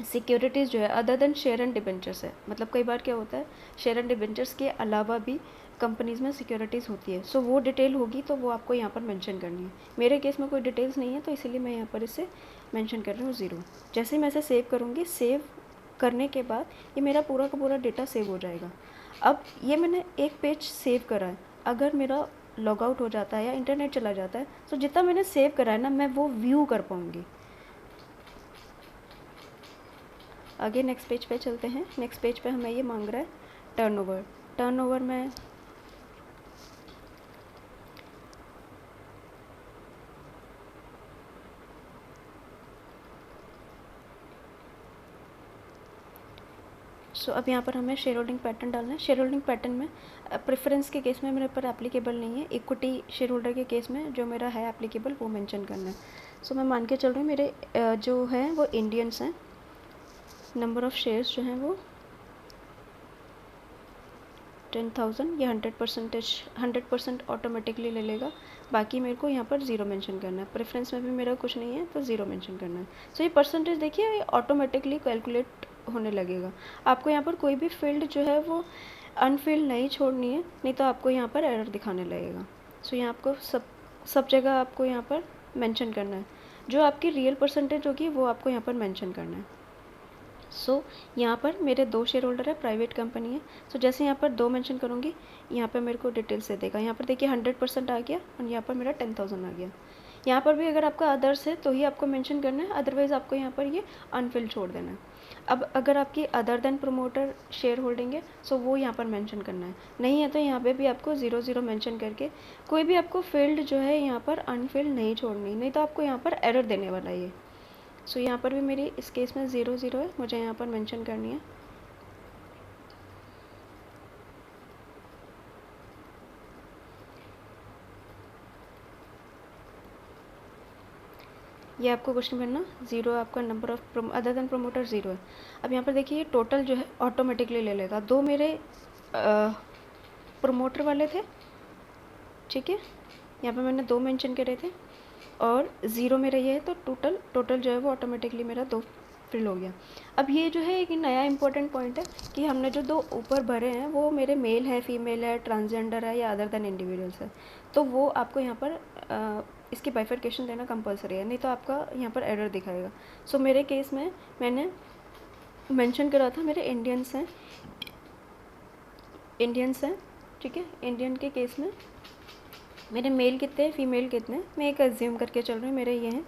सिक्योरिटीज़ जो है other than share and debentures है, मतलब कई बार क्या होता है, शेयर एंड डिबेंचर्स के अलावा भी कंपनीज़ में सिक्योरिटीज़ होती है। सो वो डिटेल होगी तो वो आपको यहाँ पर मेंशन करनी है। मेरे केस में कोई डिटेल्स नहीं है तो इसीलिए मैं यहाँ पर इसे मेंशन कर रही हूँ ज़ीरो। जैसे मैं इसे सेव करूँगी, सेव करने के बाद ये मेरा पूरा का पूरा डेटा सेव हो जाएगा। अब ये मैंने एक पेज सेव करा है, अगर मेरा लॉग आउट हो जाता है या इंटरनेट चला जाता है तो जितना मैंने सेव करा है ना, मैं वो व्यू कर पाऊँगी। आगे नेक्स्ट पेज पे चलते हैं। नेक्स्ट पेज पे हमें ये मांग रहा है टर्नओवर। टर्नओवर में अब यहाँ पर हमें शेयर होल्डिंग पैटर्न डालना है। शेयर होल्डिंग पैटर्न में प्रेफरेंस के केस में मेरे पर एप्लीकेबल नहीं है, इक्विटी शेयर होल्डर के केस में जो मेरा है एप्लीकेबल वो मेंशन करना है। मैं मान के चल रही हूँ मेरे जो है वो इंडियंस हैं, नंबर ऑफ़ शेयर्स जो हैं वो 10,000। ये 100% ऑटोमेटिकली ले लेगा। बाकी मेरे को यहाँ पर ज़ीरो मेंशन करना है। प्रेफरेंस में भी मेरा कुछ नहीं है तो ज़ीरो मेंशन करना है। ये परसेंटेज देखिए, ये ऑटोमेटिकली कैलकुलेट होने लगेगा। आपको यहाँ पर कोई भी फील्ड जो है वो अनफिल्ड नहीं छोड़नी है, नहीं तो आपको यहाँ पर एरर दिखाने लगेगा। यहाँ आपको सब जगह आपको यहाँ पर मेंशन करना है। जो आपकी रियल परसेंटेज होगी वो आपको यहाँ पर मेंशन करना है। यहाँ पर मेरे दो शेयर होल्डर है, प्राइवेट कंपनी है। जैसे यहाँ पर दो मेंशन करूँगी, यहाँ पर मेरे को डिटेल्स दे देगा। यहाँ पर देखिए 100% आ गया और यहाँ पर मेरा 10,000 आ गया। यहाँ पर भी अगर आपका अदर्स है तो ही आपको मेंशन करना है, अदरवाइज़ आपको यहाँ पर ये अनफिल्ड छोड़ देना है। अब अगर आपकी other than promoter share holding है वो यहाँ पर मेंशन करना है, नहीं है तो यहाँ पे भी आपको 0 मेंशन करके कोई भी आपको फील्ड जो है यहाँ पर अनफिल्ड नहीं छोड़नी, नहीं तो आपको यहाँ पर एरर देने वाला है ये। यहाँ पर भी मेरी इस केस में 0 है, मुझे यहाँ पर मेंशन करनी है। ये आपको कुछ नहीं करना, 0 आपका number of other than promoter 0 है। अब यहाँ पर देखिए टोटल जो है ऑटोमेटिकली ले लेगा। दो मेरे प्रमोटर वाले थे, ठीक है, यहाँ पर मैंने दो मेंशन करे थे और 0 मेरा ये है, तो टोटल जो है वो ऑटोमेटिकली मेरा 2 फिल हो गया। अब ये जो है एक नया इंपॉर्टेंट पॉइंट है कि हमने जो दो ऊपर भरे हैं वो मेरे मेल है, फीमेल है, ट्रांसजेंडर है या अदर देन इंडिविजुअल्स है, तो वो आपको यहाँ पर इसकी बाइफरकेशन देना कंपलसरी है, नहीं तो आपका यहाँ पर एरर दिखाएगा। मेरे केस में मैंने मेंशन करा था मेरे इंडियंस हैं, ठीक है। इंडियन के केस में मेरे मेल कितने हैं, फीमेल कितने, मैं एक एज्यूम करके चल रही हूँ, मेरे ये हैं।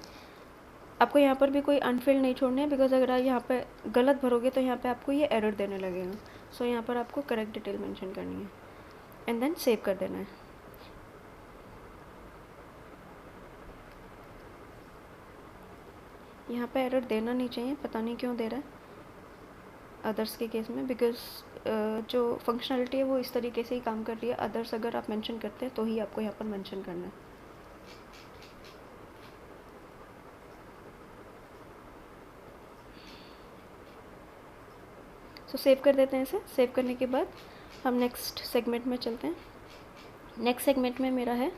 आपको यहाँ पर भी कोई अनफिल्ड नहीं छोड़ने हैं, बिकॉज अगर आप यहाँ पे गलत भरोगे तो यहाँ पे आपको ये एरर देने लगेगा। यहाँ पर आपको करेक्ट डिटेल मेंशन करनी है एंड देन सेव कर देना है। यहाँ पे एरर देना नहीं चाहिए, पता नहीं क्यों दे रहा है अदर्स के केस में, बिकॉज जो फंक्शनलिटी है वो इस तरीके से ही काम कर रही है। अदर्स अगर आप मेंशन करते हैं तो ही आपको यहाँ पर मेंशन करना है। सेव कर देते हैं इसे। सेव करने के बाद हम नेक्स्ट सेगमेंट में चलते हैं। नेक्स्ट सेगमेंट में मेरा है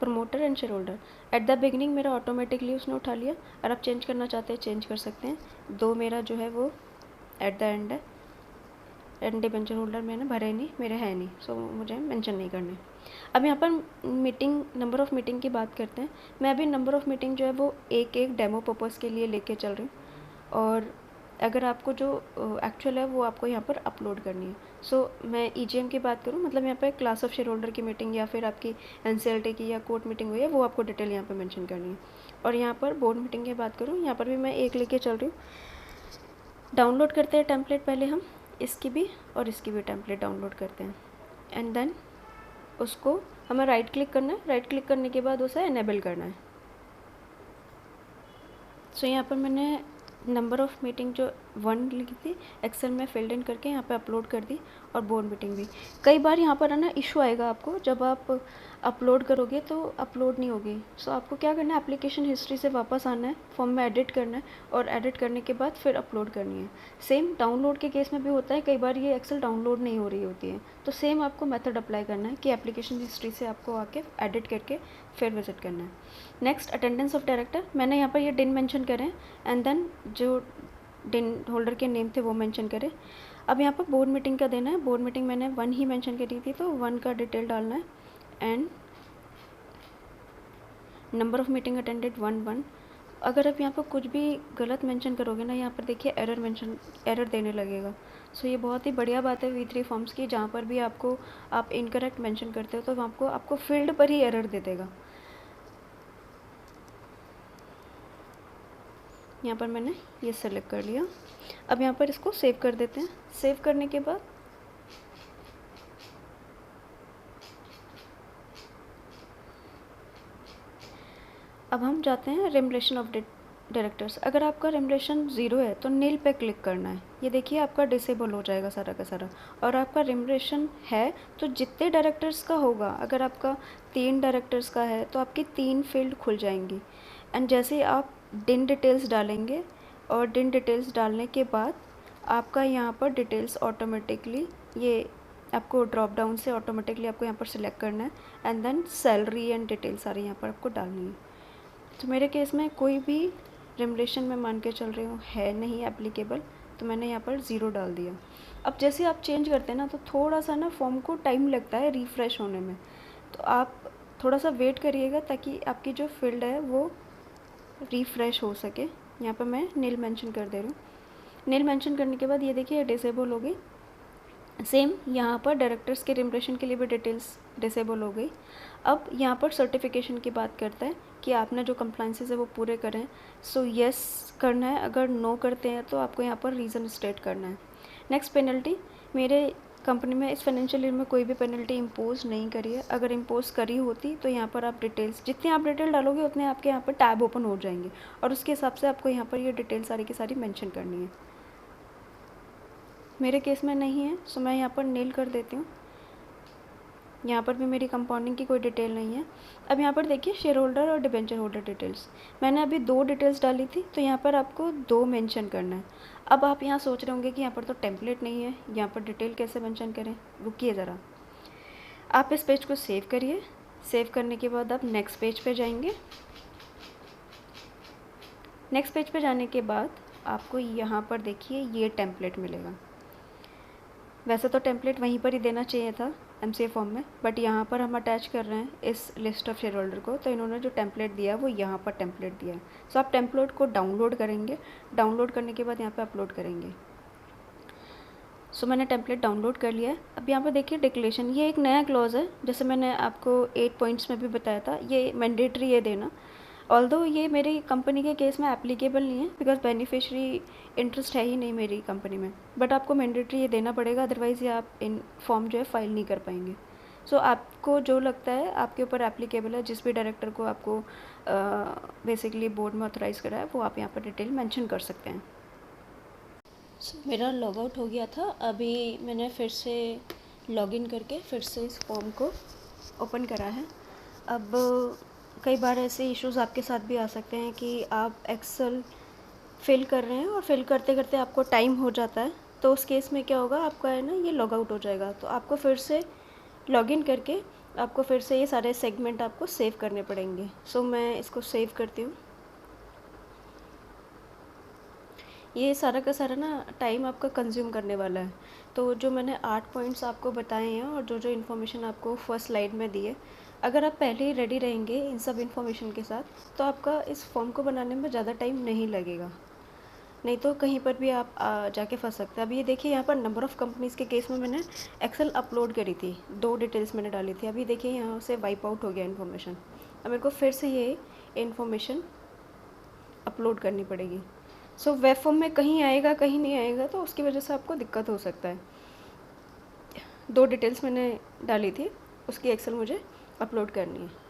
promoter and share holder. At the beginning मेरा ऑटोमेटिकली उसने उठा लिया, और आप चेंज करना चाहते हैं चेंज कर सकते हैं। 2 मेरा जो है वो एट द एंड है, एंड डिबेंचर होल्डर मैंने भरे नहीं, मेरे है नहीं, सो मुझे मेंशन नहीं करने। अब यहाँ पर मीटिंग, नंबर ऑफ़ मीटिंग की बात करते हैं। मैं अभी नंबर ऑफ़ मीटिंग जो है वो एक डेमो पर्पज़ के लिए लेके चल रही हूँ, और अगर आपको जो एक्चुअल है वो आपको यहाँ पर अपलोड करनी है। सो मैं ईजीएम की बात करूँ, मतलब यहाँ पे क्लास ऑफ शेयर होल्डर की मीटिंग या फिर आपकी एनसीएलटी की या कोर्ट मीटिंग हुई है, वो आपको डिटेल यहाँ पे मेंशन करनी है। और यहाँ पर बोर्ड मीटिंग की बात करूँ, यहाँ पर भी मैं एक लेके चल रही हूँ। डाउनलोड करते हैं टेम्पलेट पहले हम, इसकी भी और इसकी भी टेम्पलेट डाउनलोड करते हैं, एंड देन उसको हमें राइट क्लिक करना है। राइट क्लिक करने के बाद उसे एनेबल करना है। सो यहाँ पर मैंने नंबर ऑफ़ मीटिंग जो 1 लिखी थी एक्सेल में फिल्ड इन करके यहाँ पे अपलोड कर दी, और बोर्ड मीटिंग भी। कई बार यहाँ पर है ना इशू आएगा आपको, जब आप अपलोड करोगे तो अपलोड नहीं होगी। सो आपको क्या करना है, एप्लीकेशन हिस्ट्री से वापस आना है, फॉर्म में एडिट करना है, और एडिट करने के बाद फिर अपलोड करनी है। सेम डाउनलोड के केस में भी होता है, कई बार ये एक्सेल डाउनलोड नहीं हो रही होती है, तो सेम आपको मेथड अप्लाई करना है कि एप्लीकेशन हिस्ट्री से आपको आके एडिट करके फिर विजिट करना है। नेक्स्ट, अटेंडेंस ऑफ डायरेक्टर, मैंने यहाँ पर ये दिन मेंशन करें, एंड देन जो दिन होल्डर के नेम थे वो मेंशन करें। अब यहाँ पर बोर्ड मीटिंग का देना है। बोर्ड मीटिंग मैंने 1 ही मेंशन करी थी, तो 1 का डिटेल डालना है, and number of meeting attended 1 अगर आप यहाँ पर कुछ भी गलत मेंशन करोगे ना, यहाँ पर देखिए एरर देने लगेगा। सो ये बहुत ही बढ़िया बात है V3 फॉर्म्स की, जहाँ पर भी आप इनकरेक्ट मेंशन करते हो तो आपको फील्ड पर ही एरर दे देगा। यहाँ पर मैंने ये सेलेक्ट कर लिया। अब यहाँ पर इसको सेव कर देते हैं। सेव करने के बाद अब हम जाते हैं रेमुनरेशन ऑफ डायरेक्टर्स। अगर आपका रेमुनरेशन 0 है तो नील पे क्लिक करना है। ये देखिए आपका डिसेबल हो जाएगा सारा का सारा। और आपका रेमुनरेशन है तो जितने डायरेक्टर्स का होगा, अगर आपका 3 डायरेक्टर्स का है तो आपकी 3 फील्ड खुल जाएंगी। एंड जैसे ही आप डिन डिटेल्स डालेंगे, और डिन डिटेल्स डालने के बाद आपका यहाँ पर डिटेल्स ऑटोमेटिकली, ये आपको ड्रॉप डाउन से ऑटोमेटिकली आपको यहाँ पर सिलेक्ट करना है, and then salary and detail सारी यहाँ पर आपको डालनी है। तो मेरे केस में कोई भी रेमुनरेशन में मान के चल रही हूँ है नहीं एप्लीकेबल, तो मैंने यहाँ पर 0 डाल दिया। अब जैसे आप चेंज करते हैं ना, तो थोड़ा सा ना फॉर्म को टाइम लगता है रिफ़्रेश होने में, तो आप थोड़ा सा वेट करिएगा ताकि आपकी जो फील्ड है वो रिफ़्रेश हो सके। यहाँ पर मैं नील मेंशन कर दे रही हूँ। नील मेंशन करने के बाद ये देखिए डिसेबल हो गई। सेम यहाँ पर डायरेक्टर्स के रेमुनरेशन के लिए भी डिटेल्स डिसेबल हो गई। अब यहाँ पर सर्टिफिकेशन की बात करते हैं कि आपने जो कंप्लाइंसेस है वो पूरे करें। सो येस करना है, अगर नो करते हैं तो आपको यहाँ पर रीज़न स्टेट करना है। Next, penalty. मेरे कंपनी में इस फाइनेंशियल ईयर में कोई भी पेनल्टी इम्पोज नहीं करी है। अगर इम्पोज करी होती तो यहाँ पर आप डिटेल्स, जितने आप डिटेल डालोगे उतने आपके यहाँ पर टैब ओपन हो जाएंगे, और उसके हिसाब से आपको यहाँ पर ये डिटेल सारी की सारी मेंशन करनी है। मेरे केस में नहीं है, सो मैं यहाँ पर नील कर देती हूँ। यहाँ पर भी मेरी कंपाउंडिंग की कोई डिटेल नहीं है। अब यहाँ पर देखिए शेयर होल्डर और डिबेंचर होल्डर डिटेल्स, मैंने अभी 2 डिटेल्स डाली थी, तो यहाँ पर आपको 2 मेंशन करना है। अब आप यहाँ सोच रहे होंगे कि यहाँ पर तो टेम्पलेट नहीं है, यहाँ पर डिटेल कैसे मेंशन करें। रुकिए ज़रा, आप इस पेज को सेव करिए। सेव करने के बाद आप नेक्स्ट पेज पे जाएंगे। नेक्स्ट पेज पे जाने के बाद आपको यहाँ पर देखिए ये टेम्पलेट मिलेगा। वैसे तो टेम्पलेट वहीं पर ही देना चाहिए था एमसीए फॉर्म में, बट यहाँ पर हम अटैच कर रहे हैं इस लिस्ट ऑफ शेयर होल्डर को, तो इन्होंने जो टेम्पलेट दिया है वो यहाँ पर टेम्पलेट दिया है। सो आप टेम्पलेट को डाउनलोड करेंगे, डाउनलोड करने के बाद यहाँ पे अपलोड करेंगे। सो मैंने टेम्पलेट डाउनलोड कर लिया है। अब यहाँ पर देखिए डिक्लेरेशन, ये एक नया क्लॉज है, जैसे मैंने आपको 8 पॉइंट्स में भी बताया था, ये मैंडेटरी है देना। ऑल्दो ये मेरी कंपनी के केस में एप्लीकेबल नहीं है, बिकॉज बेनिफिशरी इंटरेस्ट है ही नहीं मेरी कंपनी में, बट आपको मैंडेटरी ये देना पड़ेगा, अदरवाइज़ ये आप इन फॉर्म जो है फाइल नहीं कर पाएंगे। सो आपको जो लगता है आपके ऊपर एप्लीकेबल है, जिस भी डायरेक्टर को आपको बेसिकली बोर्ड में ऑथराइज़ करा है, वो आप यहाँ पर डिटेल मेंशन कर सकते हैं। मेरा लॉग आउट हो गया था, अभी मैंने फिर से लॉगिन करके फिर से इस फॉर्म को ओपन करा है। अब कई बार ऐसे इश्यूज़ आपके साथ भी आ सकते हैं कि आप एक्सेल फिल कर रहे हैं और फिल करते करते आपको टाइम हो जाता है, तो उस केस में क्या होगा, आपका है ना ये लॉग आउट हो जाएगा। तो आपको फिर से लॉगिन करके आपको फिर से ये सारे सेगमेंट आपको सेव करने पड़ेंगे। सो मैं इसको सेव करती हूँ। ये सारा का सारा ना टाइम आपका कंज्यूम करने वाला है। तो जो मैंने 8 पॉइंट्स आपको बताए हैं और जो जो इन्फॉर्मेशन आपको फर्स्ट स्लाइड में दी है, अगर आप पहले ही रेडी रहेंगे इन सब इन्फॉर्मेशन के साथ, तो आपका इस फॉर्म को बनाने में ज़्यादा टाइम नहीं लगेगा। नहीं तो कहीं पर भी आप जाके फंस सकते हैं। अब ये देखिए यहाँ पर नंबर ऑफ़ कंपनीज़ के केस में मैंने एक्सेल अपलोड करी थी, 2 डिटेल्स मैंने डाली थी। अभी देखिए यहाँ से वाइप आउट हो गया इन्फॉर्मेशन। अब मेरे को फिर से ये इन्फॉर्मेशन अपलोड करनी पड़ेगी। सो वेब फॉर्म में कहीं आएगा कहीं नहीं आएगा, तो उसकी वजह से आपको दिक्कत हो सकता है। 2 डिटेल्स मैंने डाली थी, उसकी एक्सेल मुझे अपलोड करनी है।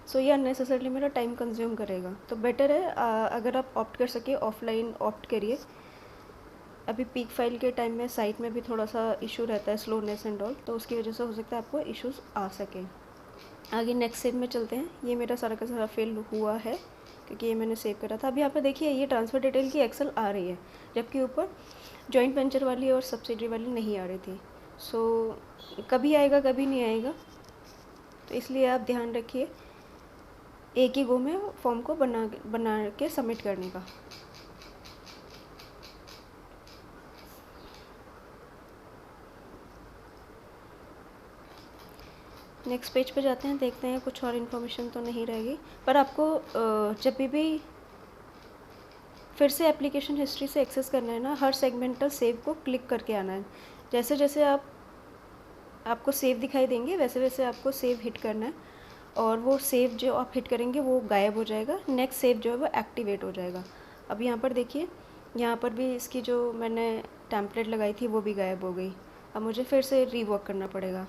सो ये अननेसेसरली मेरा टाइम कंज्यूम करेगा। तो बेटर है अगर आप ऑप्ट कर सके ऑफलाइन ऑप्ट करिए। अभी पीक फाइल के टाइम में साइट में भी थोड़ा सा इशू रहता है, स्लोनेस एंड ऑल, तो उसकी वजह से हो सकता है आपको इश्यूज आ सकें। आगे नेक्स्ट स्टेप में चलते हैं। ये मेरा सारा का सारा फिल हुआ है क्योंकि ये मैंने सेव करा था। अभी यहाँ पे देखिए ये ट्रांसफ़र डिटेल की एक्सेल आ रही है, जबकि ऊपर जॉइंट वेंचर वाली और सब्सिडरी वाली नहीं आ रही थी। सो कभी आएगा कभी नहीं आएगा, तो इसलिए आप ध्यान रखिए एक ही गो में फॉर्म को बना के सबमिट करने का। नेक्स्ट पेज पे जाते हैं, देखते हैं कुछ और इन्फॉर्मेशन तो नहीं रहेगी। पर आपको जब भी फिर से एप्लीकेशन हिस्ट्री से एक्सेस करना है ना, हर सेगमेंटल सेव को क्लिक करके आना है। जैसे जैसे आपको सेव दिखाई देंगे वैसे वैसे आपको सेव हिट करना है, और वो सेव जो आप हिट करेंगे वो गायब हो जाएगा। नेक्स्ट सेव जो है वो एक्टिवेट हो जाएगा। अब यहाँ पर देखिए, यहाँ पर भी इसकी जो मैंने टेम्पलेट लगाई थी वो भी गायब हो गई। अब मुझे फिर से रीवर्क करना पड़ेगा।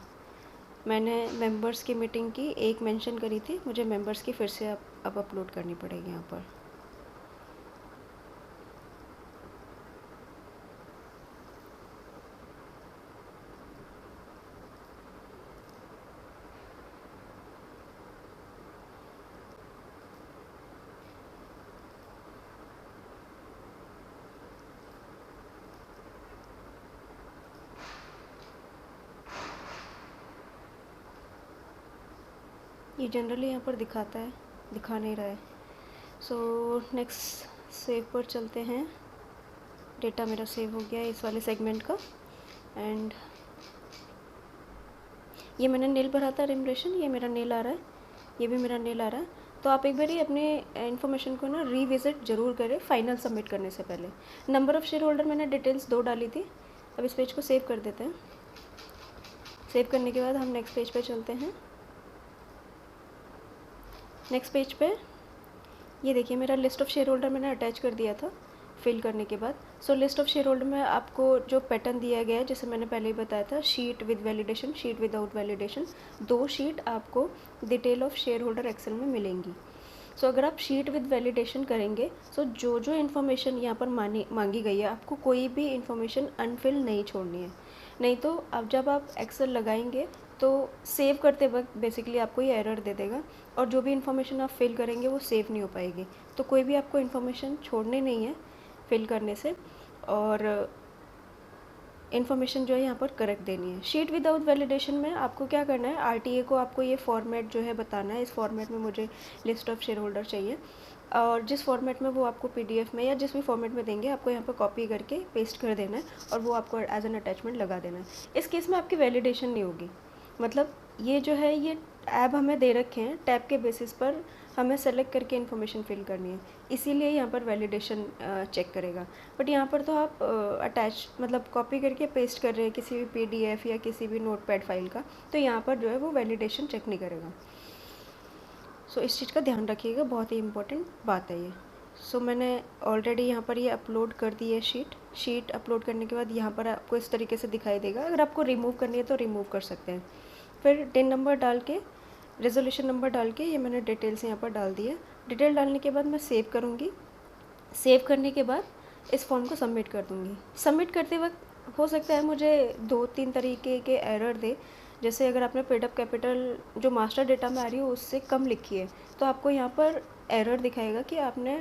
मैंने मेंबर्स की मीटिंग की एक मेंशन करी थी, मुझे मेंबर्स की फिर से अब अपलोड करनी पड़ेगी यहाँ पर। ये जनरली यहाँ पर दिखाता है, दिखा नहीं रहा है। सो नेक्स्ट सेव पर चलते हैं। डेटा मेरा सेव हो गया है इस वाले सेगमेंट का। एंड ये मैंने नील भरा था रेमुनरेशन, ये मेरा नील आ रहा है, ये भी मेरा नील आ रहा है। तो आप एक बारी अपने इन्फॉर्मेशन को ना रीविज़िट ज़रूर करें फाइनल सबमिट करने से पहले। नंबर ऑफ़ शेयर होल्डर मैंने डिटेल्स 2 डाली थी। अब इस पेज को सेव कर देते हैं। सेव करने के बाद हम नेक्स्ट पेज पे चलते हैं। नेक्स्ट पेज पे ये देखिए मेरा लिस्ट ऑफ़ शेयर होल्डर मैंने अटैच कर दिया था फिल करने के बाद। सो लिस्ट ऑफ़ शेयर होल्डर में आपको जो पैटर्न दिया गया है, जैसे मैंने पहले ही बताया था, sheet with validation, sheet without validation, 2 sheet आपको detail of share holder Excel में मिलेंगी। सो अगर आप शीट विद वैलिडेशन करेंगे, सो जो जो इन्फॉर्मेशन यहाँ पर मांगी गई है, आपको कोई भी इन्फॉर्मेशन अनफिल नहीं छोड़नी है। नहीं तो अब जब आप एक्सेल लगाएंगे तो सेव करते वक्त बेसिकली आपको ये एरर दे देगा, और जो भी इन्फॉर्मेशन आप फिल करेंगे वो सेव नहीं हो पाएगी। तो कोई भी आपको इन्फॉर्मेशन छोड़नी नहीं है फिल करने से, और इन्फॉर्मेशन जो है यहाँ पर करेक्ट देनी है। शीट विदाउट वैलिडेशन में आपको क्या करना है, आरटीए को आपको ये फॉर्मेट जो है बताना है, इस फॉर्मेट में मुझे लिस्ट ऑफ शेयर होल्डर चाहिए, और जिस फॉर्मेट में वो आपको पीडीएफ में या जिस भी फॉर्मेट में देंगे आपको यहाँ पर कॉपी करके पेस्ट कर देना है, और वो आपको एज एन अटैचमेंट लगा देना है। इस केस में आपकी वैलिडेशन नहीं होगी। मतलब ये जो है ये टैब हमें दे रखे हैं, टैब के बेसिस पर हमें सेलेक्ट करके इन्फॉर्मेशन फिल करनी है, इसीलिए यहाँ पर वैलिडेशन चेक करेगा। बट यहाँ पर तो आप अटैच मतलब कॉपी करके पेस्ट कर रहे हैं किसी भी पीडीएफ या किसी भी नोटपैड फाइल का, तो यहाँ पर जो है वो वैलिडेशन चेक नहीं करेगा। सो इस चीज़ का ध्यान रखिएगा, बहुत ही इंपॉर्टेंट बात है ये। सो मैंने ऑलरेडी यहाँ पर ये अपलोड कर दी है शीट अपलोड करने के बाद यहाँ पर आपको इस तरीके से दिखाई देगा। अगर आपको रिमूव करनी है तो रिमूव कर सकते हैं। फिर टिन नंबर डाल के, रेजोल्यूशन नंबर डाल के, ये मैंने डिटेल्स यहाँ पर डाल दी है। डिटेल डालने के बाद मैं सेव करूँगी। सेव करने के बाद इस फॉर्म को सबमिट कर दूँगी। सबमिट करते वक्त हो सकता है मुझे 2-3 तरीके के एरर दे। जैसे अगर आपने पेड अप कैपिटल जो मास्टर डेटा में आ रही है उससे कम लिखी है, तो आपको यहाँ पर एरर दिखाएगा कि आपने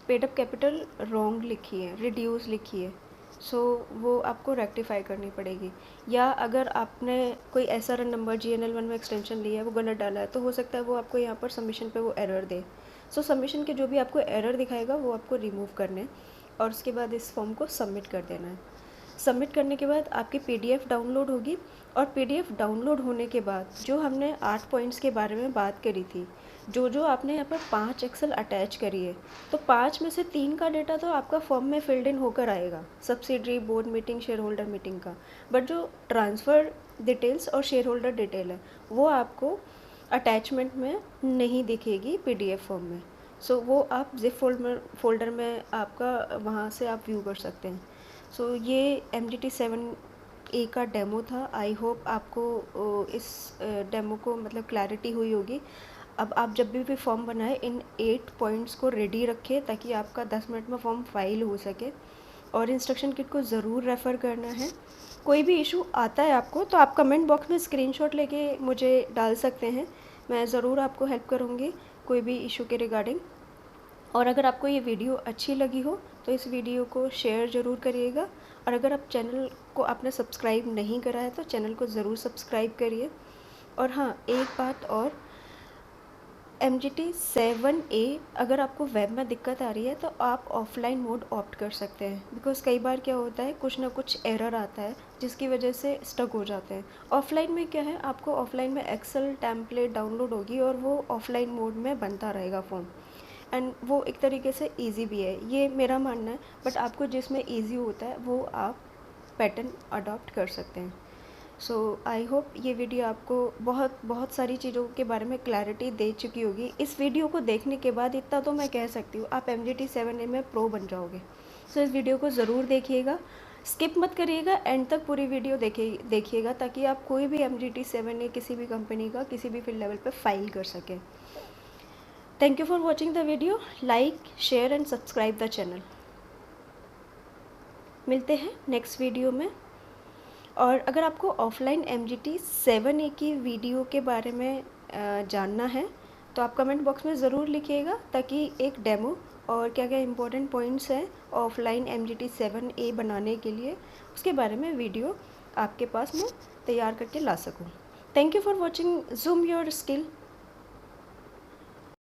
पेड अप कैपिटल रॉन्ग लिखी है, रिड्यूस लिखी है। सो वो आपको रेक्टिफाई करनी पड़ेगी। या अगर आपने कोई ऐसा रन नंबर GNL1 में एक्सटेंशन लिया है, वो गलत डाला है, तो हो सकता है वो आपको यहाँ पर सबमिशन पे वो एरर दे। सो सबमिशन के जो भी आपको एरर दिखाएगा वो आपको रिमूव करने, और उसके बाद इस फॉर्म को सबमिट कर देना है। सबमिट करने के बाद आपकी PDF डाउनलोड होगी, और PDF डाउनलोड होने के बाद जो हमने 8 पॉइंट्स के बारे में बात करी थी, जो आपने यहाँ पर 5 एक्सेल अटैच करी है, तो 5 में से 3 का डेटा तो आपका फॉर्म में फिल्ड इन होकर आएगा, subsidiary, board meeting, share holder meeting का। बट जो ट्रांसफ़र डिटेल्स और शेयर होल्डर डिटेल है, वो आपको अटैचमेंट में नहीं दिखेगी PDF फॉर्म में। सो वो आप ज़िप फोल्डर में आपका वहाँ से आप व्यू कर सकते हैं। सो ये MGT7A का डेमो था। आई होप आपको इस डेमो को मतलब क्लैरिटी हुई होगी। अब आप जब भी फॉर्म बनाए, इन 8 पॉइंट्स को रेडी रखें ताकि आपका 10 मिनट में फॉर्म फाइल हो सके, और इंस्ट्रक्शन किट को ज़रूर रेफ़र करना है। कोई भी इशू आता है आपको तो आप कमेंट बॉक्स में स्क्रीनशॉट लेके मुझे डाल सकते हैं, मैं ज़रूर आपको हेल्प करूँगी कोई भी इशू के रिगार्डिंग। और अगर आपको ये वीडियो अच्छी लगी हो तो इस वीडियो को शेयर ज़रूर करिएगा, और अगर आप चैनल को आपने सब्सक्राइब नहीं करा है तो चैनल को ज़रूर सब्सक्राइब करिए। और हाँ, एक बात और, MGT7A अगर आपको वेब में दिक्कत आ रही है तो आप ऑफ़लाइन मोड ऑप्ट कर सकते हैं, बिकॉज़ कई बार क्या होता है, कुछ ना कुछ एरर आता है जिसकी वजह से स्टक हो जाते हैं। ऑफ़लाइन में क्या है, आपको ऑफ़लाइन में एक्सेल टेम्पलेट डाउनलोड होगी और वो ऑफ़लाइन मोड में बनता रहेगा फॉर्म, एंड वो एक तरीके से ईज़ी भी है, ये मेरा मानना है। बट आपको जिसमें ईज़ी होता है वो आप पैटर्न अडॉप्ट कर सकते हैं। सो आई होप ये वीडियो आपको बहुत सारी चीज़ों के बारे में क्लैरिटी दे चुकी होगी। इस वीडियो को देखने के बाद इतना तो मैं कह सकती हूँ, आप MGT7A में प्रो बन जाओगे। सो इस वीडियो को ज़रूर देखिएगा, स्किप मत करिएगा, एंड तक पूरी वीडियो देखिएगा ताकि आप कोई भी MGT7A किसी भी कंपनी का किसी भी फील्ड लेवल पर फाइल कर सकें। Thank you for watching the video. Like, share and subscribe the channel. मिलते हैं नेक्स्ट वीडियो में। और अगर आपको ऑफ़लाइन MGT7A की वीडियो के बारे में जानना है तो आप कमेंट बॉक्स में ज़रूर लिखिएगा, ताकि एक डेमो और क्या क्या इंपॉर्टेंट पॉइंट्स हैं ऑफ़लाइन MGT7A बनाने के लिए, उसके बारे में वीडियो आपके पास मैं तैयार करके ला सकूं। Thank you for watching zoom your skill.